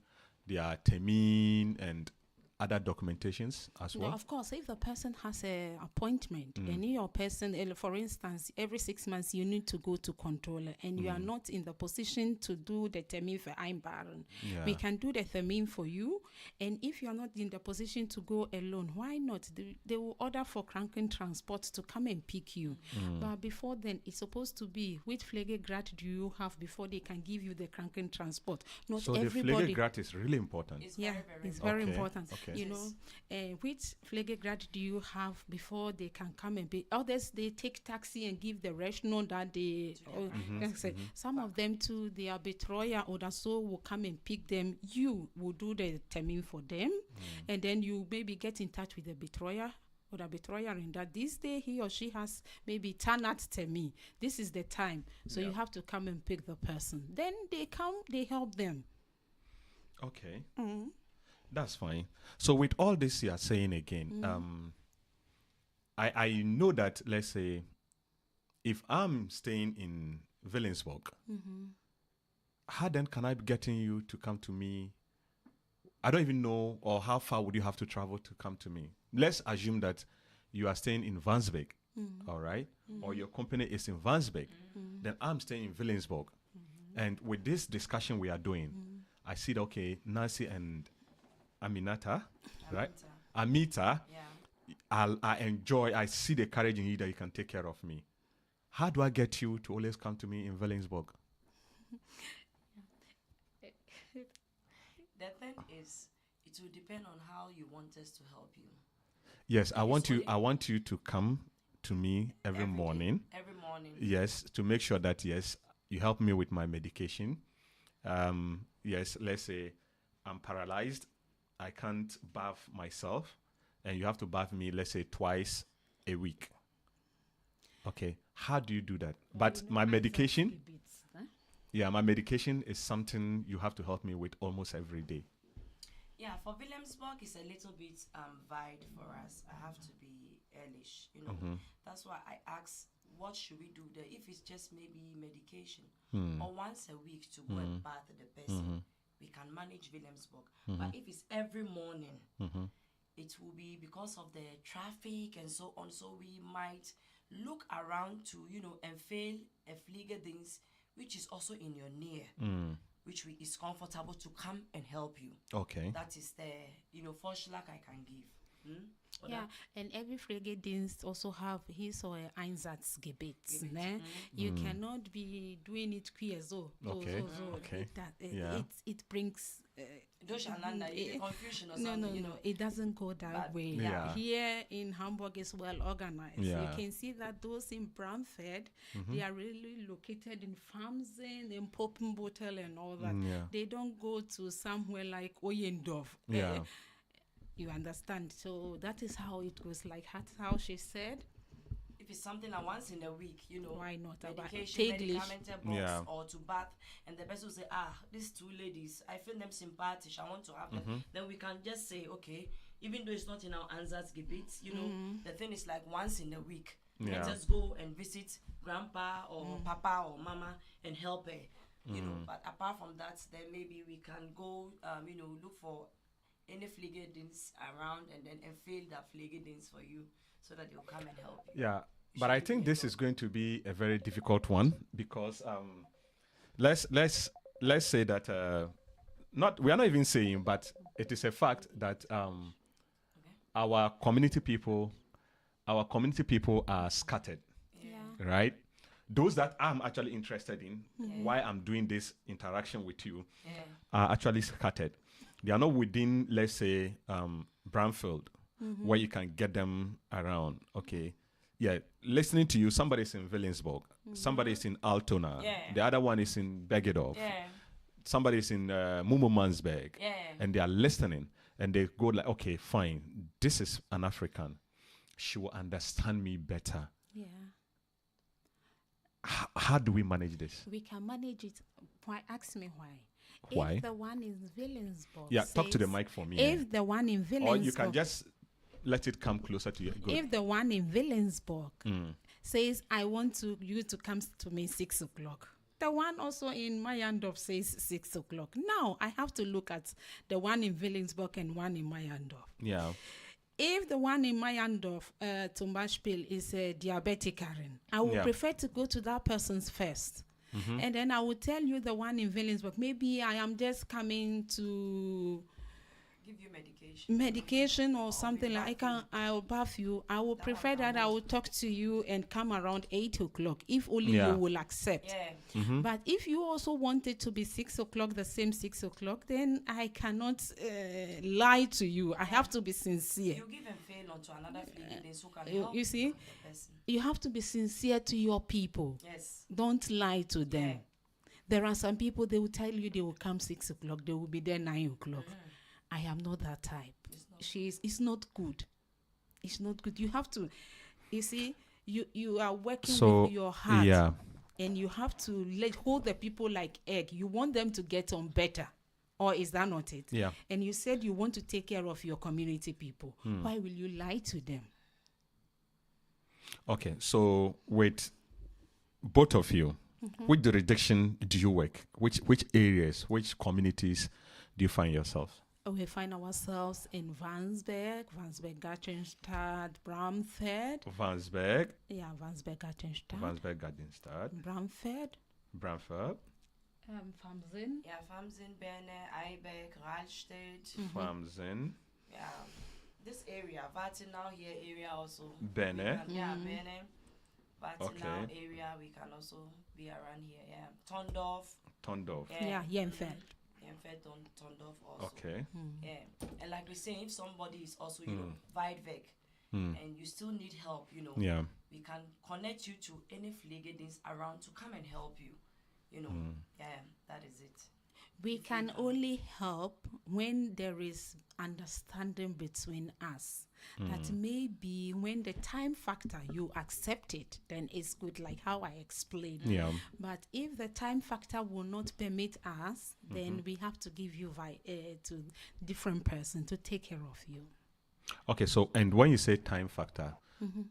their termine, and other documentations as No, well? of course, if the person has a appointment, and your person, for instance, every 6 months you need to go to controller, and you are not in the position to do the termin for Einbaren. We Yeah. can do the termin for you, and if you are not in the position to go alone, why not? They will order for Kranken Transport to come and pick you. But before then, it's supposed to be which Pflegegrad do you have before they can give you the Kranken Transport. Not So the everybody. Pflegegrat is really important. It's Yeah, very, very it's very Okay, important. okay. You know, which Pflegegrad do you have before they can come and be? Others, they take taxi and give the ration that they. Let's say, some of them too, they are betrayal or so will come and pick them. You will do the termin for them, and then you maybe get in touch with the betrayer. Or the betrayer in that this day he or she has maybe Tanat Temi. This is the time. So you have to come and pick the person. Then they come, they help them. Okay. That's fine. So with all this you are saying again, I know that, let's say, if I'm staying in Willensburg, how then can I be getting you to come to me? I don't even know, or how far would you have to travel to come to me? Let's assume that you are staying in Vansbeek, all right? Or your company is in Vansbeek. Then I'm staying in Willensburg. And with this discussion we are doing, I see that, okay, Nancy and Aminata, right? Amita, Yeah. I see the courage in you that you can take care of me. How do I get you to always come to me in Willensburg? The thing is, it will depend on how you want us to help you. Yes, I want you. only- I want you to come to me every Every day, morning. Every morning. Yes, to make sure that yes, you help me with my medication. Yes, let's say I'm paralyzed, I can't bath myself, and you have to bath me, let's say twice a week. Okay, how do you do that? But my medication, yeah, my medication is something you have to help me with almost every day. Yeah, for Williamsburg, it's a little bit wide for us. I have to be earlish, you know. That's why I ask, what should we do there? If it's just maybe medication, or once a week to go and bath the person, we can manage Williamsburg. But if it's every morning, it will be because of the traffic and so on. So we might look around to, you know, and fail a fliege things, which is also in your near, which is comfortable to come and help you. Okay. That is the, you know, Vorschlag I can give. Or Yeah, and every Pflegedienst also have his or her Einsatzgebet. Ne? You cannot be doing it queer so. Okay, okay. Yeah. It brings. confusion or No, something, no, you no. know. It doesn't go that But- way. Yeah. Here in Hamburg is well organized. Yeah. You can see that those in Bramford, they are really located in Farmsen and Poppenbottel and all that. Yeah. They don't go to somewhere like Oyendorf. Yeah. You understand? So that is how it goes. Like that's how she said. If it's something like once in a week, you know, Why not? About medication, English. medicamental box, Yeah. or to bath, and the person will say, these two ladies, I feel them sympathetic, I want to have them. Then we can just say, okay, even though it's not in our Ansatzgebiet, you know, the thing is like once in a week. Yeah. And just go and visit grandpa or papa or mama and help her, you know. But apart from that, then maybe we can go, you know, look for any Pflegedienst around and then fill that Pflegedienst for you so that they'll come and help you. Yeah, but I think this is going to be a very difficult one because let's say that we are not even saying, but it is a fact that our community people are scattered, Yeah. right? Those that I'm actually interested in, why I'm doing this interaction with you, are actually scattered. They are not within, let's say, Bramfield, where you can get them around. Okay. Yeah. Listening to you, somebody's in Willensburg, somebody's in Altona, Yeah. the other one is in Bergedorf, Yeah. somebody's in Mummermansberg, Yeah. and they are listening and they go like, okay, fine, this is an African. She will understand me better. Yeah. how do we manage this? We can manage it. Why? Ask me why. Why? If the one in Williamsburg. Yeah, talk to the says- mic for me. If the one in Williamsburg. Or you can just let it come closer to you. Go. If the one in Williamsburg says, I want you to come to me 6 o'clock. The one also in Mayandorf says 6 o'clock. Now I have to look at the one in Williamsburg and one in Mayandorf. Yeah. If the one in Mayandorf, Tumbashpil, is a diabetic Karen, I would Yeah. prefer to go to that person's first. And then I would tell you the one in Williamsburg. Maybe I am just coming to Give you medication. medication or something like I'll bath you. I would prefer that I will talk to you and come around 8 o'clock if only Yeah. you will accept. Yeah. But if you also want it to be 6 o'clock, the same 6 o'clock, then I cannot lie to you. I have to be sincere. You give and fail onto another fleet who can You, help you see, the person. you have to be sincere to your people. Yes. Don't lie to them. Yeah. There are some people, they will tell you they will come 6 o'clock, they will be there 9 o'clock. I am not that type. It's not good. It's not good. You have to, you see, you are working So, with your heart. yeah. And you have to hold the people like egg. You want them to get on better. Or is that not it? Yeah. And you said you want to take care of your community people. Why will you lie to them? Okay. So with both of you, which jurisdiction do you work? Which areas, which communities do you find yourself? We find ourselves in Vansberg, Gatchenstadt, Bramford. Vansberg, Yeah, Vansberg, Gatchenstadt. Vansberg, Gardenstadt, Bramford. Bramford, Famsin. Yeah, Famsin, Berne, Eibeck, Rahlstedt. Famsin, Yeah. This area, Vatinau here area also. Berne. We can- Yeah, Berne. Vatinau Okay. area, we can also be around here. Yeah. Tondorf. Tondorf. Yeah, Yenfeld. Yenfeld, Tondorf also. Okay. Yeah. And like we're saying, if somebody is also, Weidweg, and you still need help, Yeah. we can connect you to any flagadins around to come and help you. Yeah, that is it. We can only help when there is understanding between us. That maybe when the time factor, you accept it, then it's good, like how I explained. Yeah. But if the time factor will not permit us, then we have to give you to different person to take care of you. Okay. So, and when you say time factor,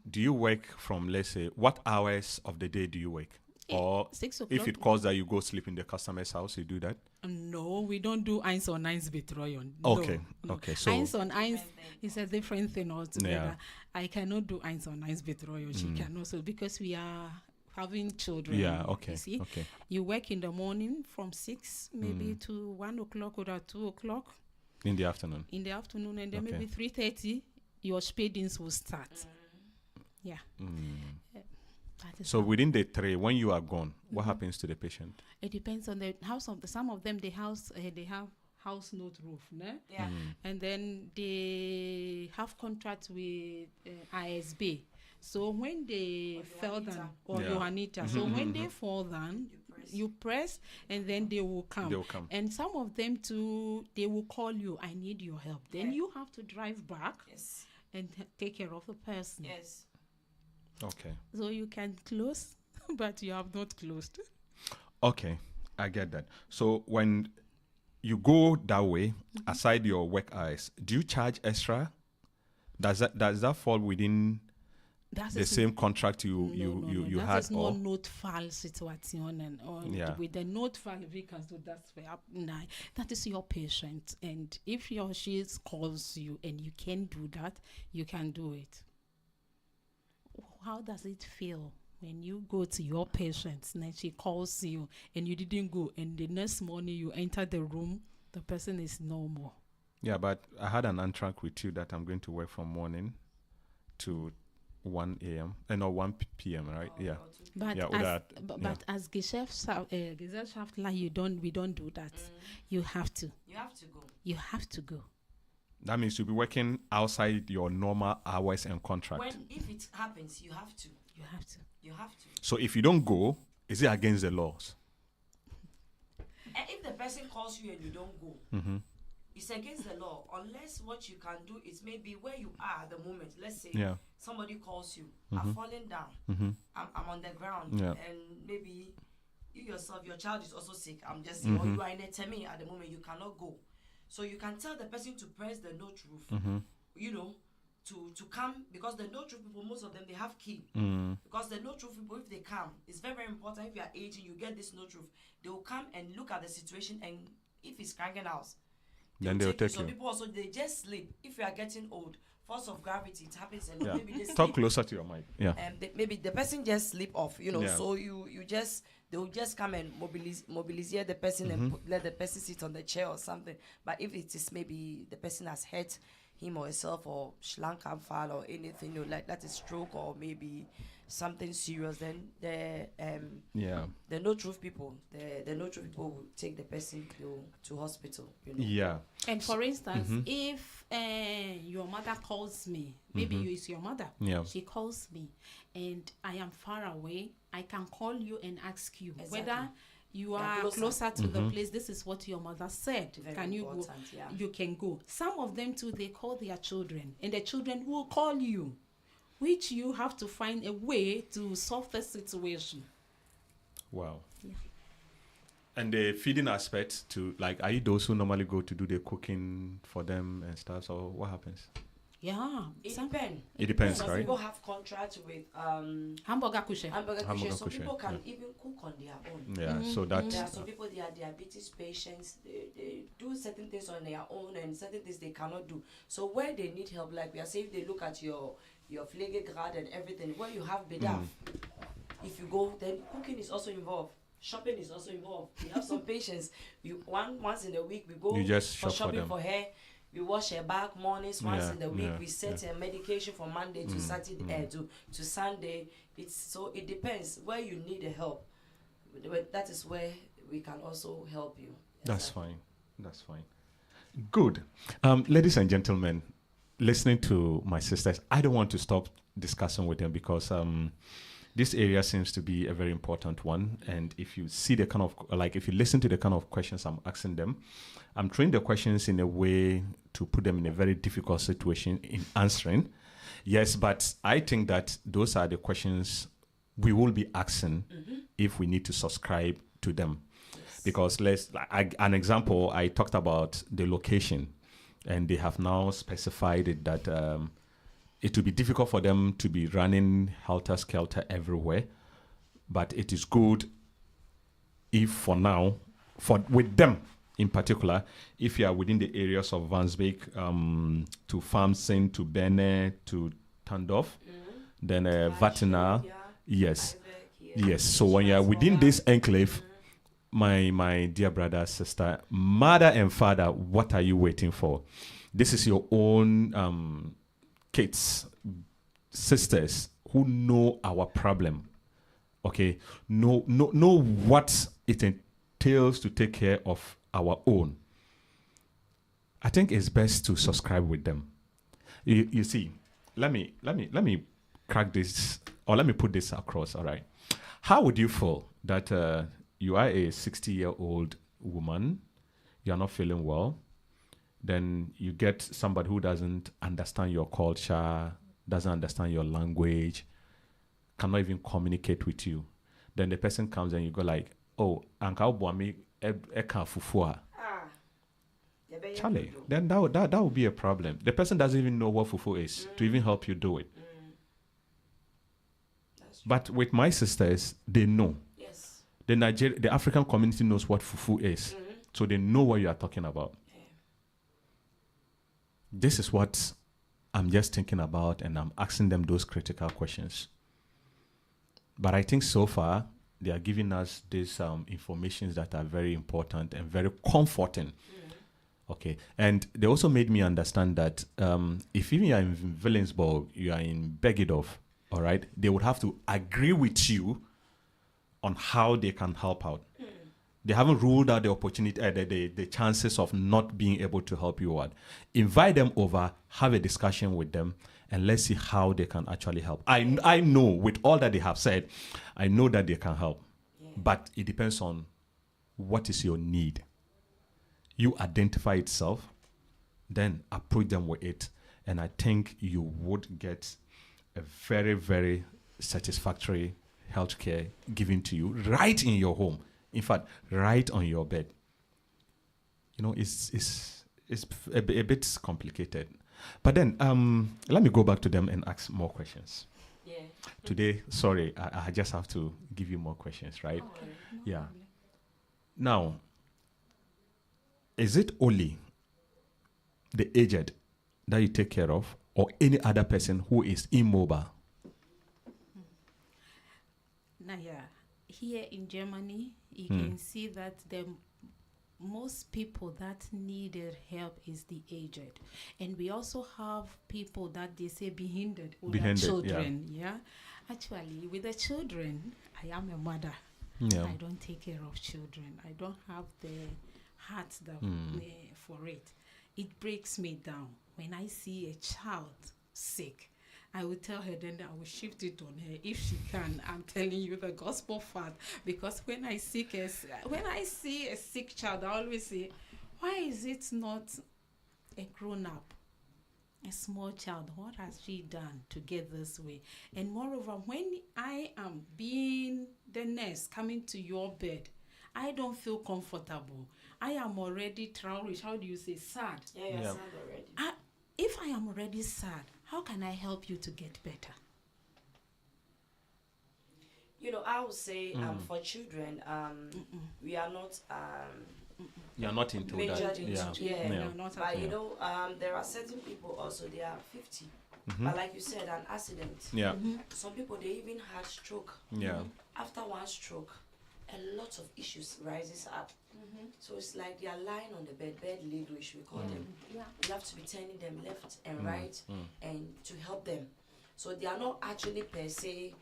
do you work from, let's say, what hours of the day do you work? Or 6 o'clock. if it calls that you go sleep in the customer's house, you do that? No, we don't do eins on eins betrayal. Okay, No. okay, so- eins on eins is a different thing altogether. Yeah. I cannot do eins on eins betrayal. She can also, because we are having children. Yeah, okay, You see, okay. you work in the morning from 6 maybe to 1 o'clock or 2 o'clock In the afternoon. in the afternoon, and then Okay. maybe 3:30 your spadings will start. Yeah. That is So how- within the 3, when you are gone, what happens to the patient? it depends on the house of some of them. They have house note roof, ne? Yeah. And then they have contract with ISB. So when they fell down, or Yeah. Johannita, so when they fall down, you press, and then they will come. They will come. And some of them too, they will call you, I need your help. Then you have to drive back Yes. and take care of the person. Yes. Okay. So you can close, but you have not closed. Okay, I get that. So when you go that way, aside your work hours, do you charge extra? Does that fall within That the is same contract you that had, is or not notfall situation, and Yeah. with the notfall vehicles, so that's where that is your patient, and if he or she calls you and you can do that, you can do it. How does it feel when you go to your patient and then she calls you and you didn't go, and the next morning you enter the room, the person is normal? yeah? But I had an contract with you that I'm going to work from morning to 1 a.m. and or 1 p.m. Right? Yeah. But Yeah, as, or that, but, yeah. but as Gesellschaftler, we don't do that. You have to. You have to go. You have to go. That means you'll be working outside your normal hours and contract. If it happens, you have to. You have to. You have to. So if you don't go, is it against the laws? And if the person calls you and you don't go, it's against the law unless what you can do is maybe where you are at the moment. Let's say Yeah. somebody calls you, I'm falling down, I'm on the ground, Yeah. and maybe you yourself, your child is also sick. I'm just saying, or you are in a tummy at the moment, you cannot go. So you can tell the person to press the note roof, you know, to come, because the note roof people, most of them, they have key. Because the note roof people, if they come, it's very, very important. If you are aging, you get this note roof, they will come and look at the situation, and if it's cranking out, Then they'll take Some you. people also, they just sleep. If you are getting old, force of gravity, it happens, and Yeah. maybe they Talk sleep. closer to your mic. Yeah. Maybe the person just sleep off, you know. Yeah. So you just, they will just come and mobilize the person and let the person sit on the chair or something. But if it is maybe the person has hurt him or herself, or Schlankenfall or anything, you know, like that is stroke or maybe something serious, then the no truth people, the no truth people will take the person to hospital, you know. Yeah. And for instance, if your mother calls me, maybe you is your mother, Yeah. she calls me, and I am far away, I can call you and ask you whether you are closer to the place. This is what your mother said. Very can you go? important, yeah. You can go. Some of them too, they call their children, and the children will call you, which you have to find a way to solve the situation. Wow. Yeah. And the feeding aspect to, like, are you those who normally go to do the cooking for them and stuff? So what happens? Yeah. It depends. It depends, Some right? people have contracts with Hamburger kushe. hamburger Hamburger kitchen. Some kitchen, people can yeah. even cook on their own. Yeah. So that. There are some people, they are diabetes patients. They do certain things on their own, and certain things they cannot do. So where they need help, like we are saying, they look at your Pflegegrad and everything. Where you have Bedarf, if you go, then cooking is also involved. Shopping is also involved. We have some patients. Once in a week we go You just for shop for shopping them. for her. We wash her back mornings once Yeah, in the week. yeah, We set her medication from Monday to Saturday to Sunday. It depends where you need the help. But that is where we can also help you. That's fine. That's fine. Good. Ladies and gentlemen, listening to my sisters, I don't want to stop discussing with them because this area seems to be a very important one. And if you see the kind of, like, if you listen to the kind of questions I'm asking them, I'm throwing the questions in a way to put them in a very difficult situation in answering. Yes, but I think that those are the questions we will be asking if we need to subscribe to them. Because an example, I talked about the location, and they have now specified it that it will be difficult for them to be running helter-skelter everywhere, but it is good if for now, with them in particular, if you are within the areas of Vansbeek, to Farmsen, to Bene, to Tandorf, then Vatina, yes. Yes, so when you are within this enclave, my dear brother, sister, mother and father, what are you waiting for? This is your own kids, sisters who know our problem. Okay, know what it entails to take care of our own. I think it's best to subscribe with them. You see, let me crack this, or let me put this across. All right, how would you feel that you are a 60-year-old woman, you are not feeling well, then you get somebody who doesn't understand your culture, doesn't understand your language, cannot even communicate with you. Then the person comes and you go like, oh, Anka Boami Eka Fufua. Charlie, then that would be a problem. The person doesn't even know what fufu is to even help you do it. But with my sisters, they know. Yes. The African community knows what fufu is. So they know what you are talking about. Yeah. This is what I'm just thinking about, and I'm asking them those critical questions. But I think so far, they are giving us these informations that are very important and very comforting. Okay. And they also made me understand that if even you are in Willensburg, you are in Begidov, all right, they would have to agree with you on how they can help out. They haven't ruled out the opportunity, the chances of not being able to help you out. Invite them over, have a discussion with them, and let's see how they can actually help. I know with all that they have said, I know that they can help. But it depends on what is your need. You identify itself, then approach them with it. And I think you would get a very, very satisfactory healthcare given to you right in your home. In fact, right on your bed. You know, it's a bit complicated. But then let me go back to them and ask more questions. Yeah. Today, sorry, I just have to give you more questions, right? Okay. Yeah. Now, is it only the aged that you take care of, or any other person who is immobile? Now, yeah, here in Germany, you can see that the most people that needed help is the aged, and we also have people that they say behindered, older Behindered, children. Yeah, actually, with the children, I am a mother. Yeah. I don't take care of children. I don't have the heart that for it. It breaks me down when I see a child sick. I will tell her, then I will shift it on her if she can. I'm telling you the gospel fact, because when I see a sick child, I always say, why is it not a grown up, a small child? What has she done to get this way? And moreover, when I am being the nurse coming to your bed, I don't feel comfortable. I am already traurig. How do you say sad? Yeah, you're Yeah. sad already. If I am already sad, how can I help you to get better? You know, I would say for children, we are not You're not into majored that. into Yeah. yeah. Yeah. No, not at But all. you know, there are certain people also, they are 50. But like you said, an accident. Yeah. Some people, they even had stroke. Yeah. After one stroke, a lot of issues rises up. So it's like they are lying on the bed laid, which we call them. Yeah. You have to be turning them left and right and to help them. So they are not actually per se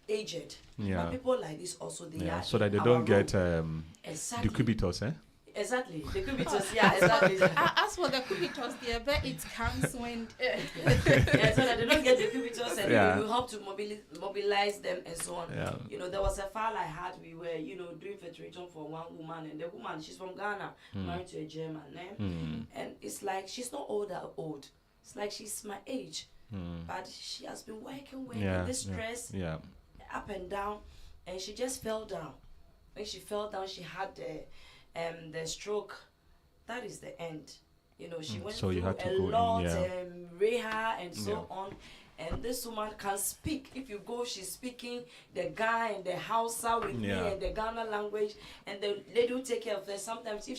aged. Yeah. But people like this also, they Yeah. are So that in they our don't get role. Exactly. decubitus, eh? Exactly. The cubitus, yeah, exactly. As for the cubitus, it comes when Yeah, so that they don't get the cubitus and Yeah. we help to mobilize them and so on. Yeah. You know, there was a file I had, we were, you know, doing fertilization for one woman, and the woman, she's from Ghana, married to a German, and it's like she's not old. It's like she's my age, but she has been working Yeah. this stress Yeah. up and down, and she just fell down. When she fell down, she had the stroke. That is the end. You know, she went So you through had to a go in, lot, yeah. reha and so Yeah. on. And this woman can speak. If you go, she's speaking the Ga and the Hausa with me Yeah. and the Ghana language, and the lady will take care of her. Sometimes if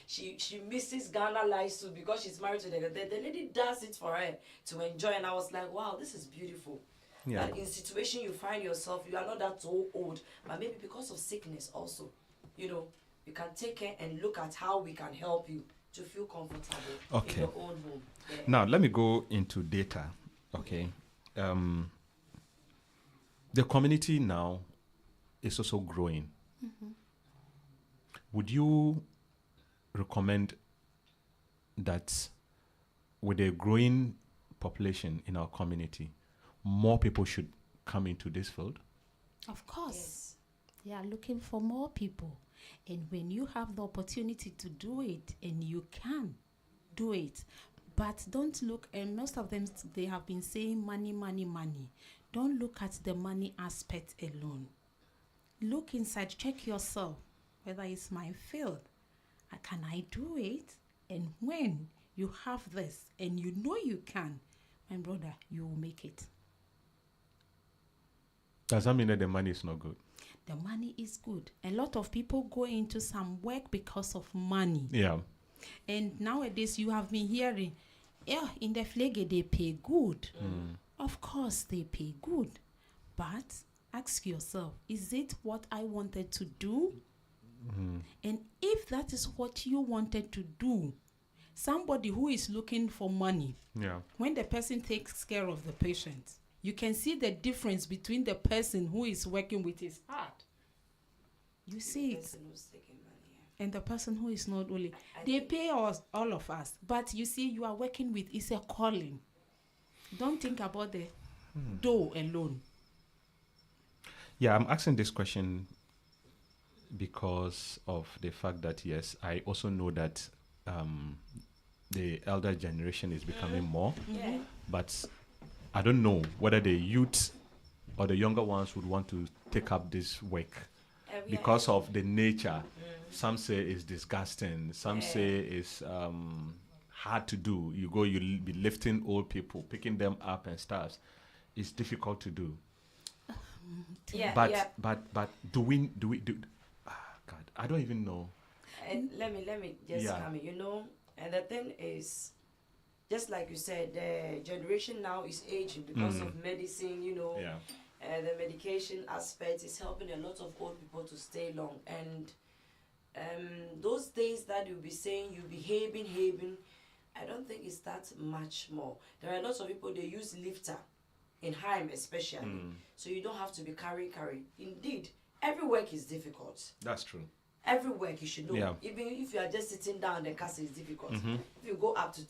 she misses Ghana life too because she's married to the lady does it for her to enjoy. And I was like, wow, this is beautiful. Yeah. That in situation you find yourself, you are not that so old, but maybe because of sickness also, you know, you can take care and look at how we can help you to feel comfortable Okay. in your own home. Yeah. Now let me go into data. Okay. The community now is also growing. Would you recommend that with a growing population in our community, more people should come into this field? Of course, Yes. they are looking for more people. And when you have the opportunity to do it, and you can do it, but don't look, and most of them, they have been saying money, money, money. Don't look at the money aspect alone. Look inside, check yourself, whether it's my field. Can I do it? And when you have this, and you know you can, my brother, you will make it. Does that mean that the money is not good? The money is good. A lot of people go into some work because of money. Yeah. And nowadays you have been hearing, yeah, in the Flege they pay good. Of course they pay good. But ask yourself, is it what I wanted to do? And if that is what you wanted to do, somebody who is looking for money, Yeah. when the person takes care of the patient, you can see the difference between the person who is working with his heart. You see it. Person who's taking money, yeah. And the person who is not only, they pay us, all of us. But you see, you are working with, it's a calling. Don't think about the dough alone. Yeah, I'm asking this question because of the fact that, yes, I also know that the elder generation is becoming more, Yeah. but I don't know whether the youth or the younger ones would want to take up this work We are- because of the nature. Some say it's disgusting. Some say it's hard to do. You'll be lifting old people, picking them up and stuff. It's difficult to do. yeah, But yeah. but do we do? God, I don't even know. And let me just Yeah. come in, and the thing is, just like you said, the generation now is aging because of medicine, Yeah. and the medication aspect is helping a lot of old people to stay long. And those days that you'll be saying you'll be having, I don't think it's that much more. There are lots of people, they use lifter in Heim especially, so you don't have to be carry. Indeed, every work is difficult. That's true. Every work you should know. Yeah. Even if you are just sitting down, the castle is difficult. If you go up to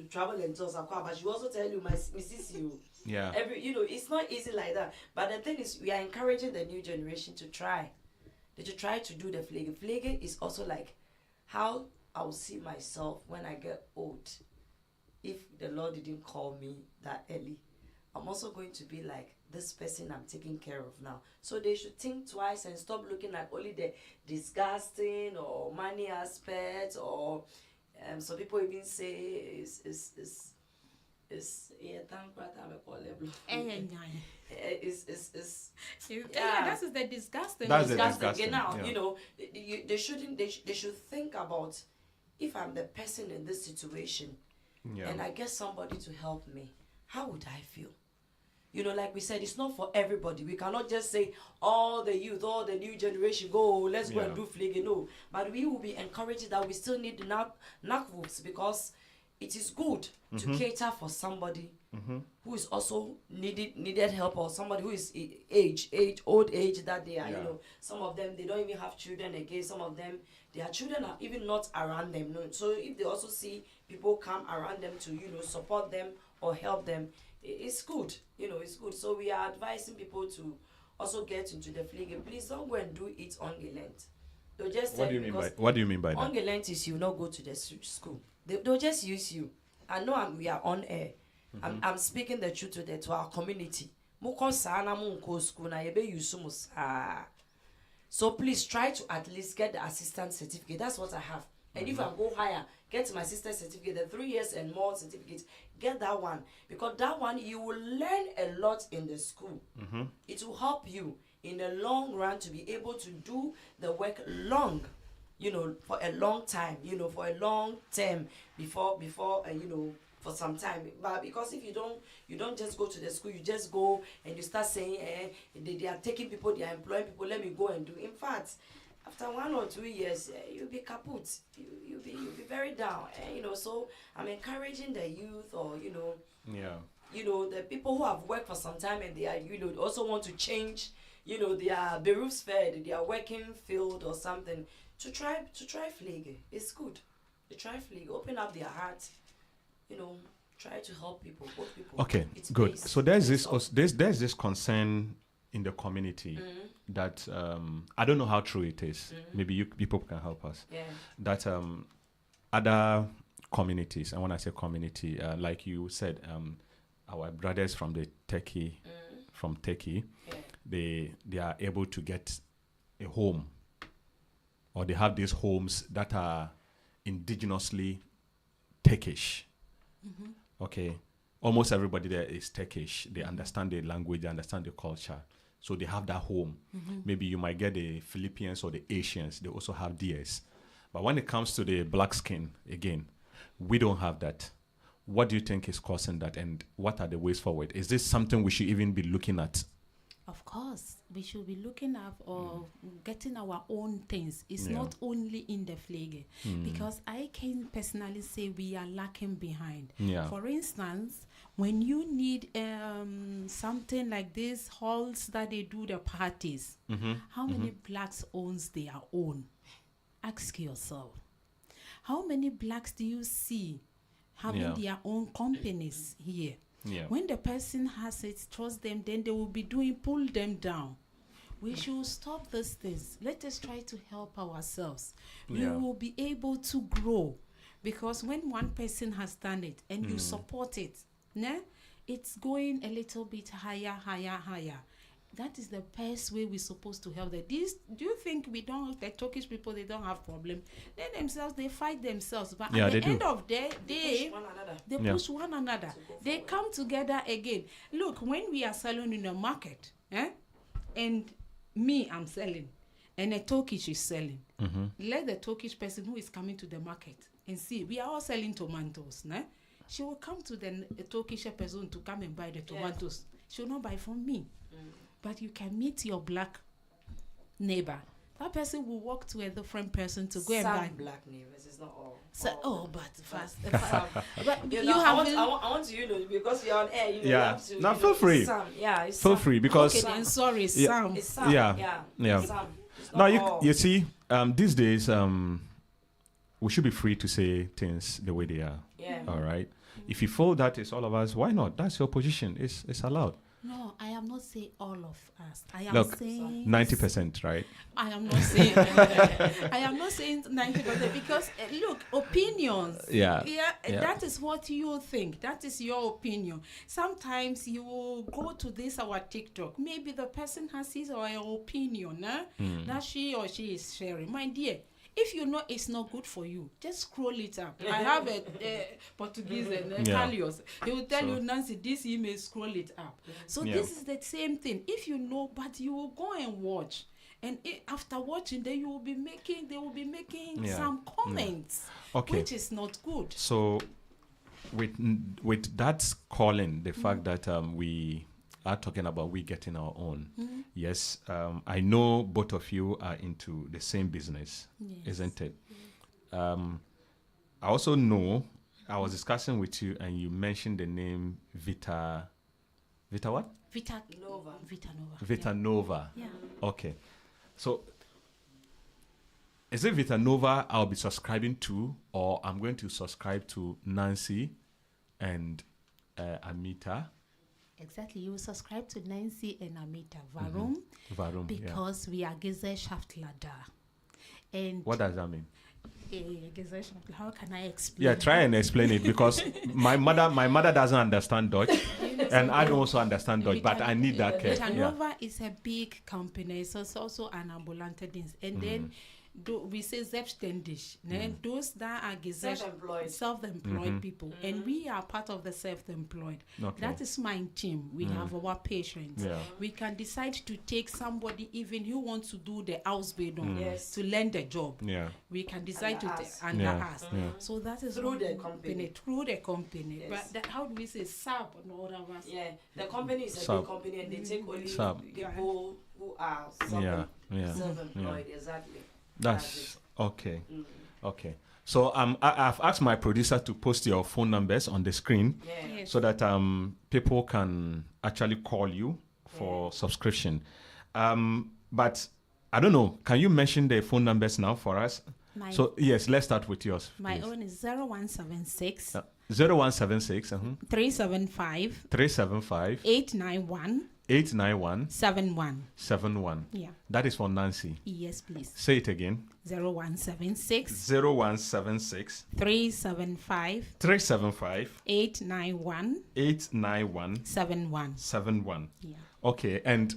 travel and tours, but she will also tell you, Mrs. You. Yeah. It's not easy like that. But the thing is, we are encouraging the new generation to try. To try to do the fliege. Fliege is also like how I will see myself when I get old. If the Lord didn't call me that early, I'm also going to be like this person I'm taking care of now. So they should think twice and stop looking at only the disgusting or money aspect, or some people even say is Yeah, that is the disgusting. That's the disgusting. disgusting, Now, yeah. they shouldn't. They should think about, if I'm the person in this situation, Yeah. and I get somebody to help me, how would I feel? Like we said, it's not for everybody. We cannot just say all the youth, all the new generation, go, let's go and do fliege. No, but we will be encouraged that we still need nakvooks, because it is good to cater for somebody who is also needed help, or somebody who is old age that they are. Yeah. Some of them, they don't even have children again. Some of them, their children are even not around them. No. So if they also see people come around them to support them or help them, it's good. It's good. So we are advising people to also get into the fliege. Please don't go and do it ungelent. They'll just What tell do you mean by because What do you mean by that? ungelent is you not go to the school. They'll just use you. I know we are on air. I'm speaking the truth to our community. So please try to at least get the assistant certificate. That's what I have. And if I go higher, get my sister's certificate, the 3 years and more certificate, get that one. Because that one, you will learn a lot in the school. It will help you in the long run to be able to do the work long, for a long time, for a long term before for some time. But because if you don't just go to the school, you just go and you start saying, they are taking people, they are employing people, let me go and do. In fact, after 1 or 2 years, you'll be kaput. You'll be very down. So I'm encouraging the youth, or Yeah. the people who have worked for some time and they are also want to change their berufsfeld, their working field or something, to try fliege. It's good. To try fliege, open up their heart, try to help people, both people. Okay, It's good. based- So there's based this off- there's this concern in the community that I don't know how true it is. Maybe you people can help us. Yeah. That other communities, and when I say community, like you said, our brothers from the Turkey, Yeah. they are able to get a home, or they have these homes that are indigenously Turkish. Okay, almost everybody there is Turkish. They understand the language, they understand the culture, so they have that home. Maybe you might get the Philippines or the Asians. They also have theirs. But when it comes to the black skin, again, we don't have that. What do you think is causing that, and what are the ways forward? Is this something we should even be looking at? Of course, we should be looking up or getting our own things. It's Yeah. not only in the fliege, because I can personally say we are lacking behind. Yeah. For instance, when you need something like these halls that they do the parties, how many blacks owns their own? Ask yourself. How many blacks do you see having Yeah. their own companies here? Yeah. When the person has it, trust them, then they will be pull them down. We should stop these things. Let us try to help ourselves. Yeah. We will be able to grow. Because when one person has done it and you support it, né, it's going a little bit higher. That is the best way we're supposed to help them. Do you think we don't, the Turkish people, they don't have problem? They themselves, they fight themselves. But at the end of the day, they push one another. They come together again. Look, when we are selling in the market, and me, I'm selling, and a Turkish is selling, let the Turkish person who is coming to the market and see, we are all selling tomatoes. Né? She will come to the Turkish person to come and buy the tomatoes. She will not buy from me. But you can meet your black neighbor. That person will walk to a different person to go and buy. Some black neighbors, it's not all. So, but fast. But you have I want to, because you're on air, you have to. Now, feel free. Some, it's feel some. free, because. Okay, then sorry, Yeah. Sam. It's some. Yeah. It's some. It's Now, not all. you see, these days, we should be free to say things the way they are. Yeah. All right. If you feel that it's all of us, why not? That's your position. It's allowed. No, I am not saying all of us. I am Look, saying 90%, right? I am not saying I am not saying 90% because look, opinions. Yeah. That is what you think. That is your opinion. Sometimes you will go to this our TikTok. Maybe the person has his or her opinion that she or she is sharing. My dear, if you know it's not good for you, just scroll it up. I have a Portuguese and Carlos. He will tell you, Nancy, this email, scroll it up. So this is the same thing. If you know, but you will go and watch. And after watching, then they will be making some comments, which is not good. So with that calling, the fact that we are talking about we getting our own. Yes, I know both of you are into the same business, isn't it? I also know, I was discussing with you and you mentioned the name Vita what? Vita Vita Nova. Yeah. Okay. So is it Vita Nova I'll be subscribing to, or I'm going to subscribe to Nancy and Amita? Exactly. You will subscribe to Nancy and Amita Varum, because we are Gesellschaft Ladder. And what does that mean? How can I explain? Yeah, try and explain it, because my mother doesn't understand Dutch, and I don't also understand Dutch, but I need that care. Vita Nova is a big company, so it's also an ambulante dienst. And then we say selbstständig. Those that are self-employed people, and we are part of the self-employed. Okay. That is my team. We have our patients. We can decide to take somebody even who wants to do the Ausbildung to learn the job. We can decide to take under us. So that is Through the company. But how do we say sub and all of us? Yeah, the company is a big company, and they take only people who are self-employed. Exactly. That's okay. Okay. So I've asked my producer to post your phone numbers on the screen so that people can actually call you for subscription. But I don't know. Can you mention the phone numbers now for us? So yes, let's start with yours. My own is 0176 0176 375 891 71. Yeah. That is for Nancy. Yes, please. Say it again. 0176 375 891 71. Yeah. Okay, and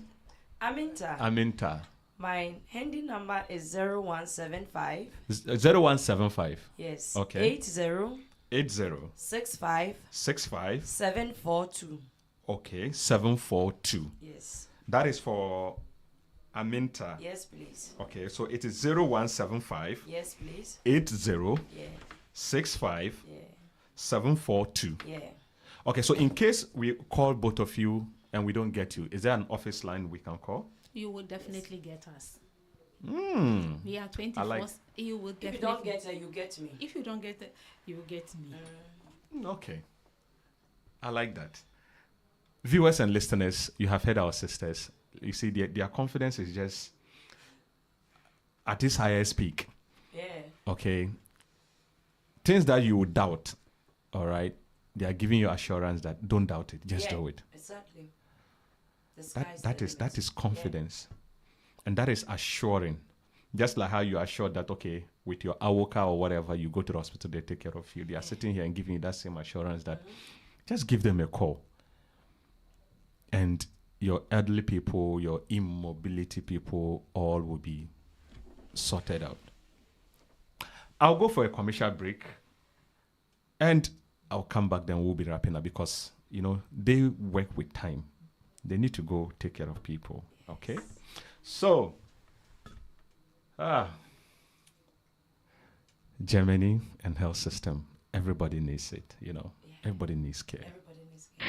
Aminta. My handy number is 0175. 0175. Yes. Okay. 80 65 742. Okay, 742. Yes. That is for Aminta. Yes, please. Okay, so it is 0175. Yes, please. 80 Yeah. 65 Yeah. 742. Yeah. Okay, so in case we call both of you and we don't get you, is there an office line we can call? You will definitely get us. We are 24. You will definitely. If you don't get her, you get me. If you don't get it, you will get me. Okay. I like that. Viewers and listeners, you have heard our sisters. You see, their confidence is just at this highest peak. Yeah. Okay. Things that you would doubt, all right, they are giving you assurance that don't doubt it, just do it. Exactly. That is confidence. And that is assuring. Just like how you are assured that, okay, with your AWOKA or whatever, you go to the hospital, they take care of you. They are sitting here and giving you that same assurance that just give them a call. And your elderly people, your immobility people, all will be sorted out. I'll go for a commercial break and I'll come back, then we'll be wrapping up because, they work with time. They need to go take care of people. Okay? So, Germany and health system, everybody needs it, Everybody needs care. Everybody needs care.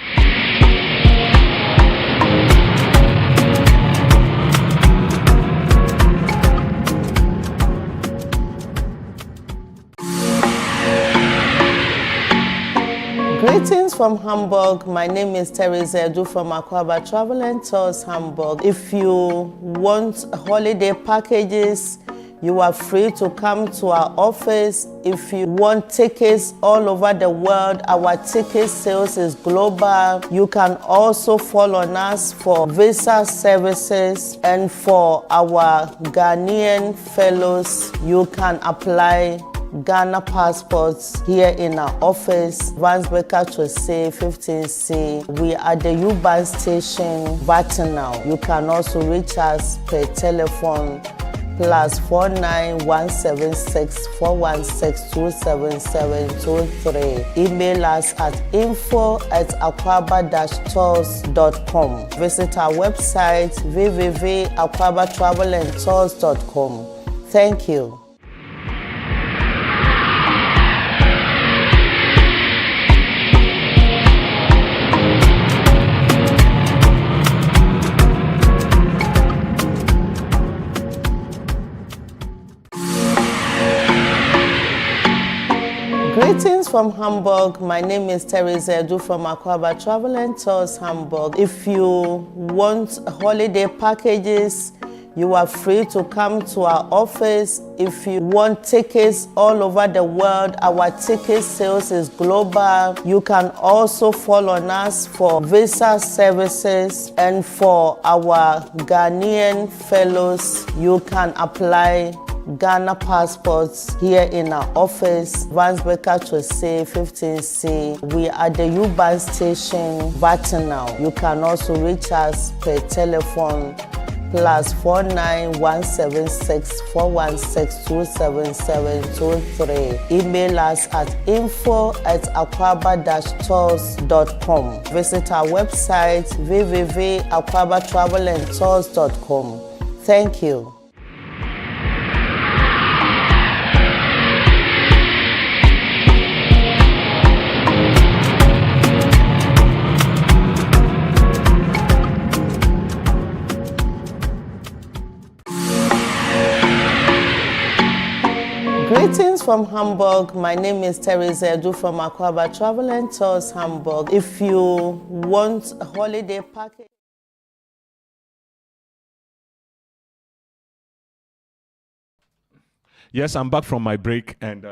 Greetings from Hamburg. My name is Teresa Edu from Aquaba Travel and Tours Hamburg. If you want holiday packages, you are free to come to our office. If you want tickets all over the world, our ticket sales is global. You can also follow on us for visa services, and for our Ghanaian fellows, you can apply Ghana passports here in our office, Vansbecker to say 15C. We are the U-Bahn station, Vatinal. You can also reach us per telephone +49 176 416 27723. Email us at info@aquaba-tours.com. Visit our website www.aquabatravelandtours.com. Thank you. Greetings from Hamburg. My name is Teresa Edu from Aquaba Travel and Tours Hamburg. If you want holiday packages, you are free to come to our office. If you want tickets all over the world, our ticket sales is global. You can also follow on us for visa services, and for our Ghanaian fellows, you can apply Ghana passports here in our office, Vansbecker to say 15C. We are the U-Bahn station, Vatinal. You can also reach us per telephone +49 176 416 27723. Email us at info@aquaba-tours.com. Visit our website www.aquabatravelandtours.com. Thank you. Greetings from Hamburg. My name is Teresa Edu from Aquaba Travel and Tours Hamburg. If you want a holiday package, Yes, I'm back from my break, and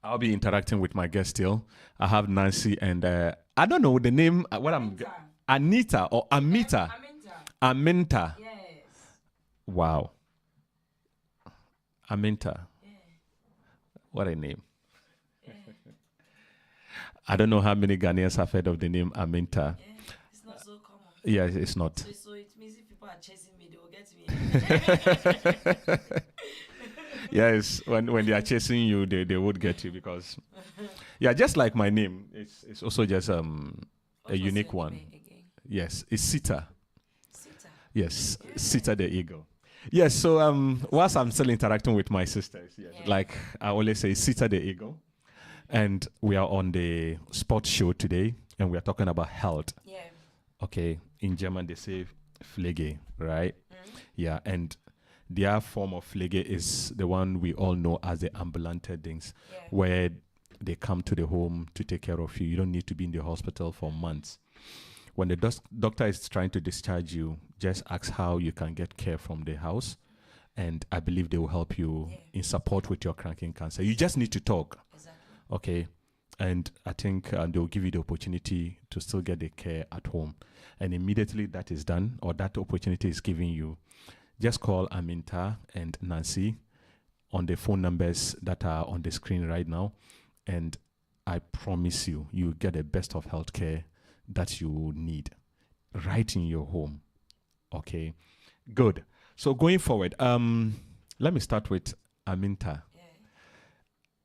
I'll be interacting with my guest still. I have Nancy and I don't know the name. Anita or Amita. Aminta. Yes. Wow. Aminta. Yeah. What a name. I don't know how many Ghanaians have heard of the name Aminta. Yeah. It's not so common. Yeah, it's not. So it means if people are chasing me, they will get me. Yes, when they are chasing you, they would get you because, yeah, just like my name, it's also just a unique one. Yes, it's Sita. Sita. Yes, Sita the eagle. Yes, so whilst I'm still interacting with my sisters, yes, like I always say, Sita the eagle, and we are on the sports show today, and we are talking about health. Yeah. Okay, in German they say Pflege, right? Yeah, and their form of Pflege is the one we all know as the ambulante things, where they come to the home to take care of you. You don't need to be in the hospital for months. When the doctor is trying to discharge you, just ask how you can get care from the house, and I believe they will help you in support with your cranking cancer. You just need to talk. Exactly. Okay, and I think they will give you the opportunity to still get the care at home. And immediately that is done, or that opportunity is given you, just call Aminta and Nancy on the phone numbers that are on the screen right now. And I promise you, you get the best of healthcare that you need right in your home. Okay, good. So going forward, let me start with Aminta. Yeah.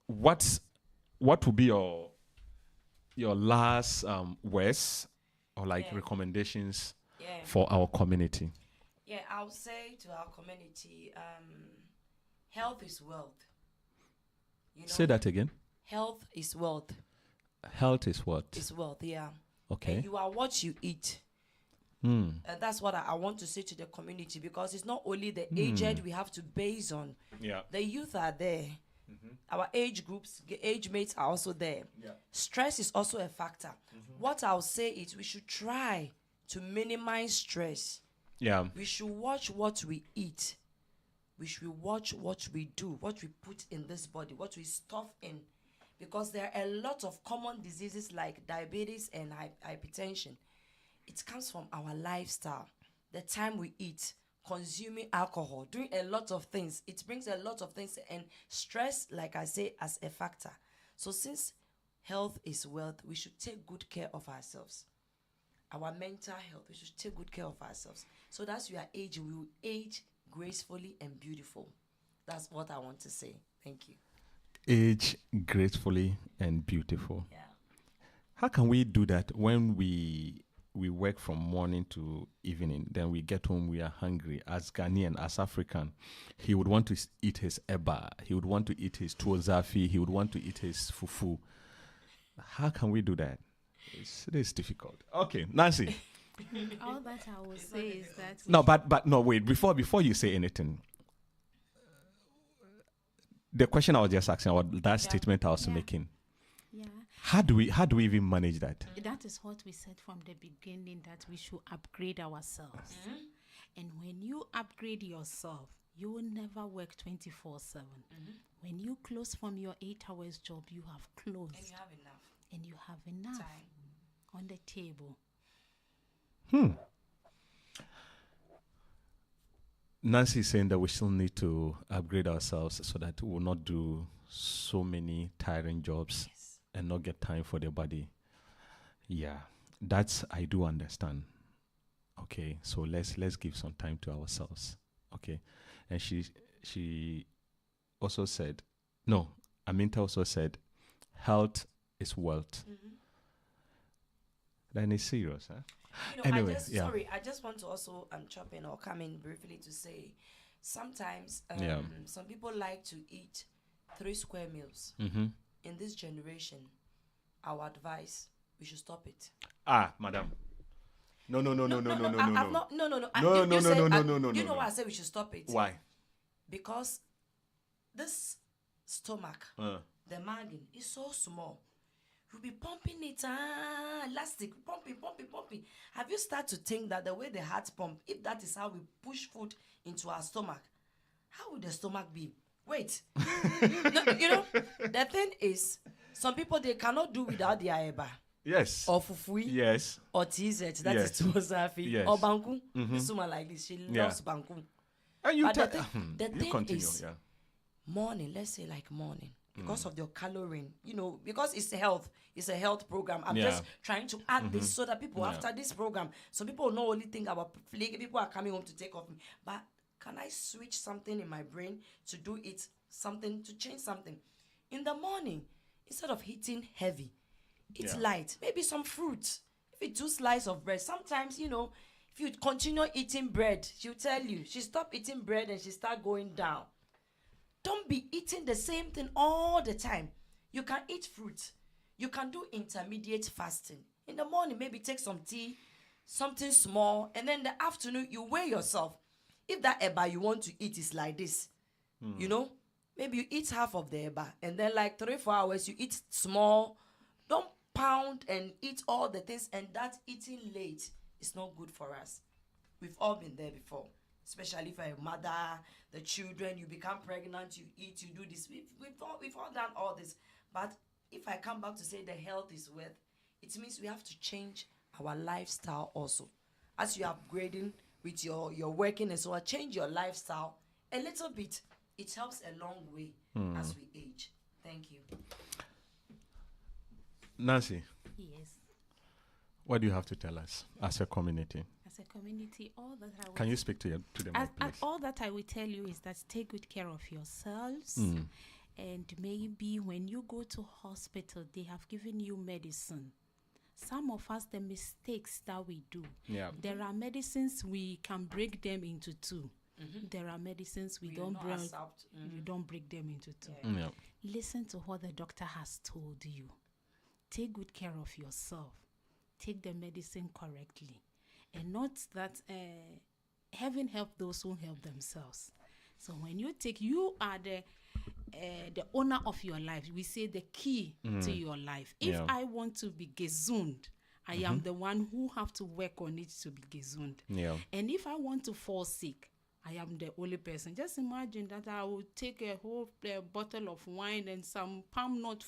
What would be your last words or like Yeah. recommendations Yeah. for our community? Yeah, I'll say to our community, health is wealth. You know, Say that again. health is wealth. Health is what? Is wealth, yeah. Okay. And you are what you eat. Hmm. And that's what I want to say to the community, because it's not only the aged we have to base on. Yeah. The youth are there. Our age groups, age mates are also there. Yeah. Stress is also a factor. What I'll say is we should try to minimize stress. Yeah. We should watch what we eat. We should watch what we do, what we put in this body, what we stuff in. Because there are a lot of common diseases like diabetes and hypertension. It comes from our lifestyle, the time we eat, consuming alcohol, doing a lot of things. It brings a lot of things, and stress, like I say, as a factor. So since health is wealth, we should take good care of ourselves. Our mental health, we should take good care of ourselves. So that as we are aging, we will age gracefully and beautiful. That's what I want to say. Thank you. Age gracefully and beautiful. Yeah. How can we do that when we work from morning to evening, then we get home, we are hungry? As Ghanaian, as African, he would want to eat his eba, he would want to eat his tuozafi, he would want to eat his fufu. How can we do that? It is difficult. Okay, Nancy. All that I will say is that No, but no, wait. Before you say anything, the question I was just asking, or that statement I was Yeah. making, yeah, how do we even manage that? that is what we said from the beginning, that we should upgrade ourselves. And when you upgrade yourself, you will never work 24/7. When you close from your 8 hours job, you have closed And you have enough and you have enough time. on the table. Nancy is saying that we still need to upgrade ourselves so that we will not do so many tiring jobs Yes. and not get time for the body. Yeah, that's, I do understand. Okay, so let's give some time to ourselves. Okay, and she also said, no, Aminta also said, health is wealth. Then it's serious, huh? You know, Anyway, yeah. I just want to also chop in or come in briefly to say, sometimes Yeah. some people like to eat 3 square meals. Mm-hmm. In this generation, our advice, we should stop it. Ah, madam. No. I've not, no. No, You no, said- no. You know why I say we should stop it? Why? Because this stomach, the margin is so small. You'll be pumping it, elastic, pumping. Have you started to think that the way the heart pump, if that is how we push food into our stomach, how would the stomach be? Wait. No, you know, the thing is, some people, they cannot do without their eba. Yes. Or fufui. Yes. Or TZ, that Yes. is tuozafi. Yes. Or banku. This woman like this, she Yeah. loves banku. And you But the tell thing- the you thing continue, is- yeah. Morning, let's say like morning, because of your calorie, you know, because it's a health program. I'm just Yeah. trying to add this so that people, Yeah. after this program, some people will not only think about people are coming home to take off me, but can I switch something in my brain to do it, something to change something in the morning? Instead of eating heavy, eat Yeah. light, maybe some fruit. If you 2 slices of bread, sometimes, you know, if you continue eating bread, she'll tell you she stop eating bread and she start going down. Don't be eating the same thing all the time. You can eat fruit. You can do intermediate fasting. In the morning, maybe take some tea, something small, and then in the afternoon, you weigh yourself. If that eba you want to eat is like this, you know, maybe you eat half of the eba, and then like 3-4 hours, you eat small. Don't pound and eat all the things, and that eating late is not good for us. We've all been there before. Especially if you're a mother, the children, you become pregnant, you eat, you do this. We've all done all this. But if I come back to say the health is wealth, it means we have to change our lifestyle also. As you're upgrading with your working and so on, change your lifestyle a little bit. it helps a long way as we age. Thank you. Nancy, Yes. what do you have to tell us as a community? As a community, all that I will Can you speak to the mic, please? all that I will tell you is that take good care of yourselves. And maybe when you go to hospital, they have given you medicine. Some of us, the mistakes that we do, there are medicines we can break them into two. There are medicines we don't break them into two. Listen to what the doctor has told you. Take good care of yourself. Take the medicine correctly. And not that heaven help those who help themselves. So when you are the owner of your life. We say the key to your life. If I want to be gesund, I am the one who have to work on it to be gesund. And if I want to fall sick, I am the only person. Just imagine that I will take a whole bottle of wine and some palm nut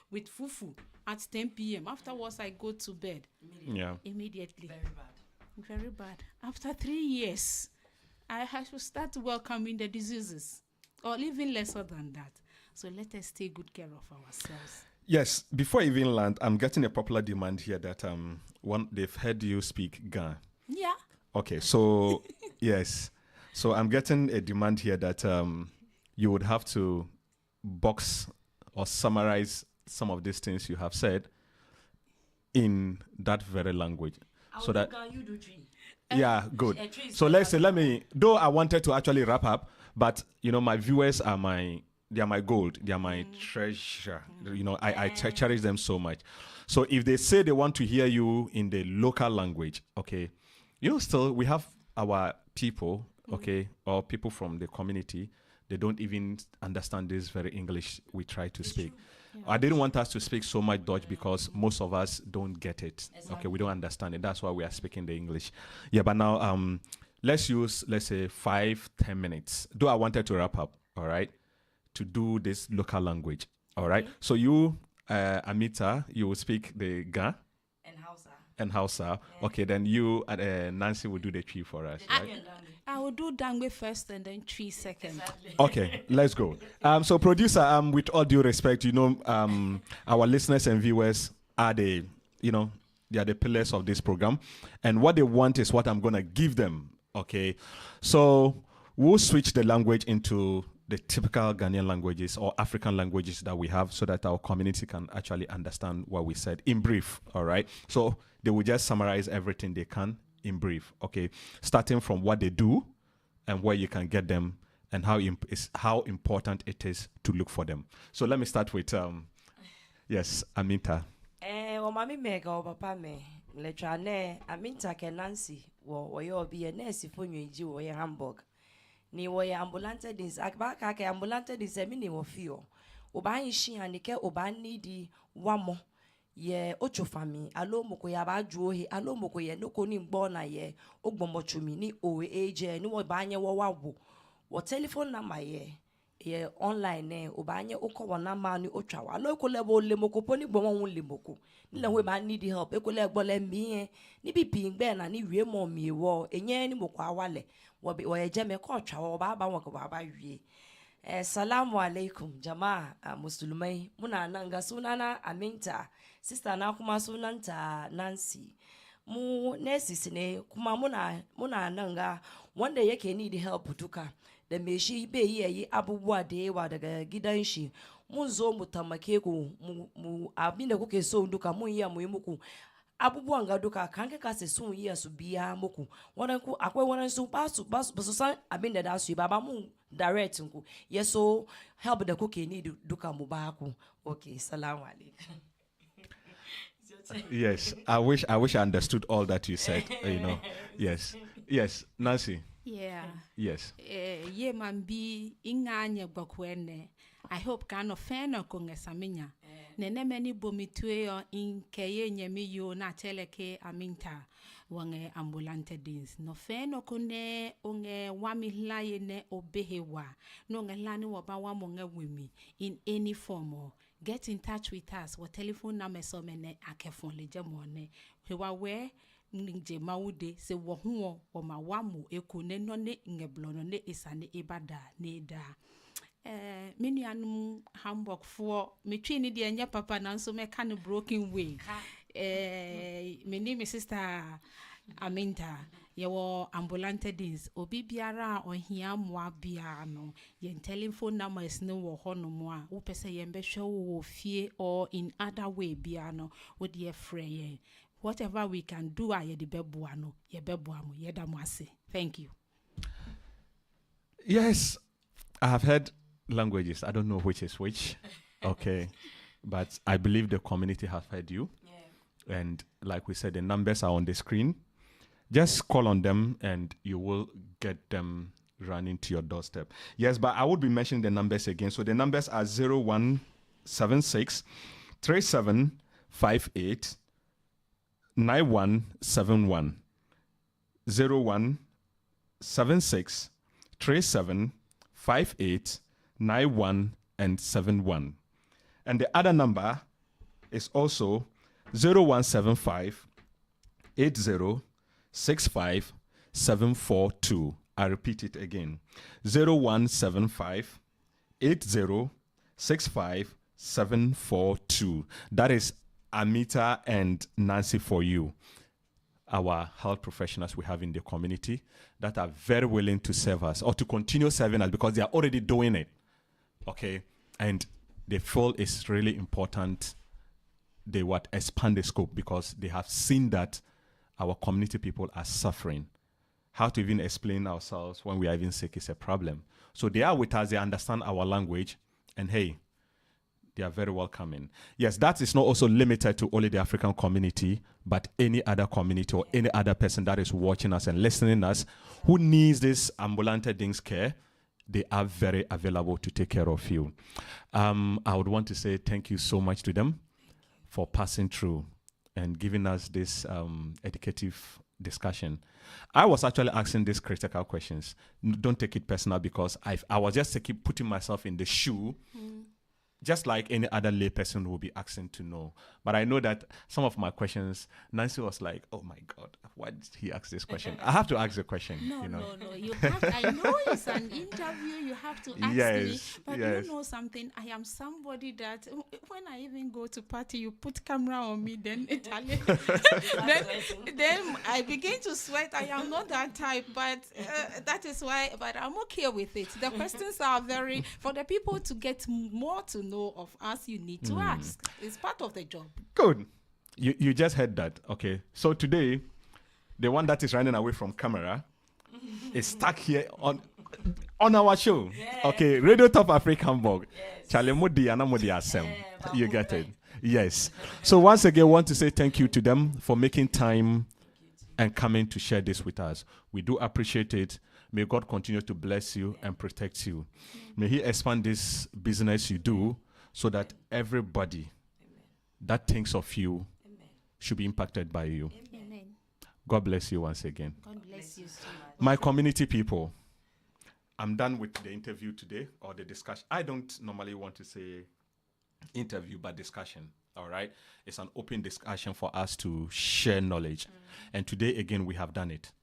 with fufu at 10 p.m. Afterwards, I go to bed. Immediately. Very bad. Very bad. After 3 years, I have to start welcoming the diseases, or even lesser than that. So let us take good care of ourselves. Yes, before I even land, I'm getting a popular demand here that they've heard you speak Ga. Yeah. Okay, so yes. So I'm getting a demand here that you would have to box or summarize some of these things you have said in that very language. So that you do tree. Yeah, good. So let me, though I wanted to actually wrap up, but my viewers are they are my gold, they are my treasure. I cherish them so much. So if they say they want to hear you in the local language, okay, still we have our people, okay, or people from the community, they don't even understand this very English we try to speak. I didn't want us to speak so much Dutch because most of us don't get it. Exactly. Okay, we don't understand it. That's why we are speaking the English. Yeah, but now let's say 5-10 minutes. Though I wanted to wrap up, all right, to do this local language. All right. Okay. So you, Amita, you will speak the Ga and Hausa. Yeah. Okay, then you and Nancy will do the tree for us. Right? I will do Dangwe first and then tree second. Exactly. Okay, let's go. So producer, with all due respect, our listeners and viewers are they are the pillars of this program. And what they want is what I'm going to give them. Okay, so we'll switch the language into the typical Ghanaian languages or African languages that we have so that our community can actually understand what we said in brief. All right. So they will just summarize everything they can in brief. Okay. Starting from what they do and where you can get them and how important it is to look for them. So let me start with, yes, Aminta. Mami mega o papa me letra ne Aminta ke Nancy wo yo bi e nurse fo nweji wo ye Hamburg. Ni wo ye ambulante dis akbaka ke ambulante dis emi ni wo fio oba yin anike oba nidi wamo ye ochofami alo moko ya ba juohe alo moko ye noko ni ngbo na ye ogbomochumi ni owe eje ni wo ba anye wo wawo wo telephone number ye online ne oba anye okowo na ma ni otwa alo ko lebo le moko poni gbo won le moko ni le we ba need help e ko le gbo le mi ni bibi ngbe na ni wie mo mi wo enye ni moko awale wo ye je me ko twa wo ba won ko ba wie. Assalamu alaikum jama'a musulmai muna nan ga sunana Aminta sister na kuma sunanta Nancy mu nurses ne kuma muna nan ga wanda yake need help duka da me shi bai yi abubuwa da yawa daga gidan shi mun zo mu tamake ku mu abinda kuke so duka mun yi mu yi muku abubuwan ga duka kan ka se sun yi su biya muku wannan ku akwai wannan su ba su san abinda da su yi ba mun direct ku yeso help da kuke need duka mu ba ku. Okay, assalamu alaikum. Yes, I wish I understood all that you said. Yes, Nancy. Yeah. Yes. Ye man bi inganya gbakwene. I hope kano feno konge saminya. Nene meni bomitwe in keye nyemi yo na teleke Aminta wange ambulante dins. No feno kone onge wami laye ne obehewa. No nge lani wabawa monge wimi in any form or get in touch with us. Wa telephone number so mene akefon leje mone. Hewa we nje maude se wohuo o mawamu eko ne no ne ngeblono ne isane ibada ne da. me nuanom Hamburg for me twi ni de anya papa na nso me ka no broken way. Me name is sister Aminta. Your ambulante dins obi biara ohia moa bia no ye telephone number is no wo hono mo a wo pese ye mbehwe wo fie or in other way bia no wo de frey whatever we can do a ye de beboa no ye beboa mo ye da mo ase. Thank you. Yes, I have heard languages. I don't know which is which. Okay, but I believe the community has heard you. Yeah. And like we said, the numbers are on the screen. Just call on them and you will get them running to your doorstep. Yes, but I would be mentioning the numbers again. So the numbers are 0176 3758 9171. 0176 3758 9171. And the other number is also 0175 8065742. I repeat it again. 0175 8065742. That is Amita and Nancy for you, our health professionals we have in the community that are very willing to serve us or to continue serving us because they are already doing it. Okay. And they feel it's really important they expand the scope because they have seen that our community people are suffering. How to even explain ourselves when we are even sick is a problem. So they are with us, they understand our language, and hey, they are very welcoming. Yes, that is not also limited to only the African community, but any other community or any other person that is watching us and listening us who needs this ambulante things care, they are very available to take care of you. I would want to say thank you so much to them for passing through and giving us this educative discussion. I was actually asking these critical questions. Don't take it personal because I was just putting myself in the shoe, just like any other lay person will be asking to know. But I know that some of my questions, Nancy was like, oh my God, why did he ask this question? I have to ask the question. No, you know? no. You have. I know it's an interview. You have to ask me. But you know something? I am somebody that when I even go to party, you put camera on me, then Italian. then I begin to sweat. I am not that type, but that is why. But I'm okay with it. The questions are very for the people to get more to know of us. You need to ask. It's part of the job. Good. You just heard that. Okay. So today, the one that is running away from camera is stuck here on our show. Yeah. Okay. Radio Top Africa Hamburg. Charlie Modi and Modi Asem. You get it. Yes. So once again, I want to say thank you to them for making time and coming to share this with us. We do appreciate it. May God continue to bless you and protect you. May He expand this business you do so that everybody that thinks of you should be impacted by you. Amen. God bless you once again. God bless you so much. My community people, I'm done with the interview today or the discussion. I don't normally want to say interview, but discussion. All right. It's an open discussion for us to share knowledge. And today, again, we have done it.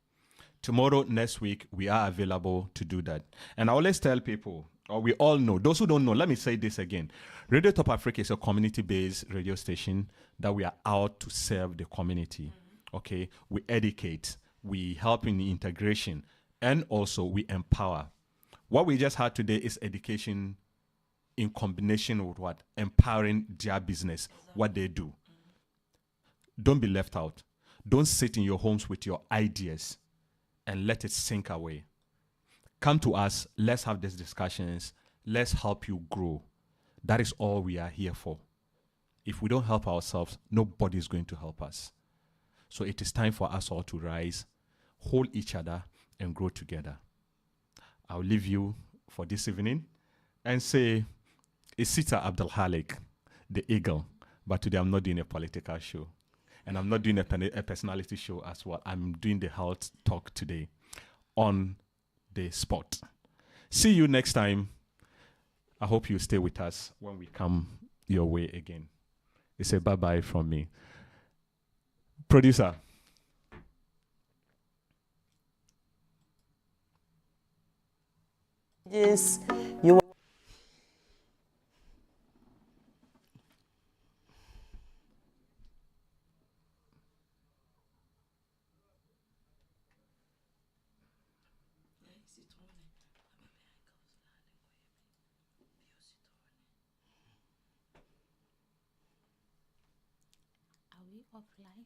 Tomorrow, next week, we are available to do that. And I always tell people, or we all know, those who don't know, let me say this again. Radio Top Africa is a community-based radio station that we are out to serve the community. Okay? We educate, we help in the integration, and also we empower. What we just had today is education in combination with what? Empowering their business, what they do. Don't be left out. Don't sit in your homes with your ideas and let it sink away. Come to us. Let's have these discussions. Let's help you grow. That is all we are here for. If we don't help ourselves, nobody is going to help us. So it is time for us all to rise, hold each other, and grow together. I'll leave you for this evening and say, Isita Abdulhalik, the eagle, but today I'm not doing a political show. And I'm not doing a personality show as well. I'm doing the health talk today on the spot. See you next time. I hope you stay with us when we come your way again. It's a bye-bye from me. Producer. Yes, you Are we offline?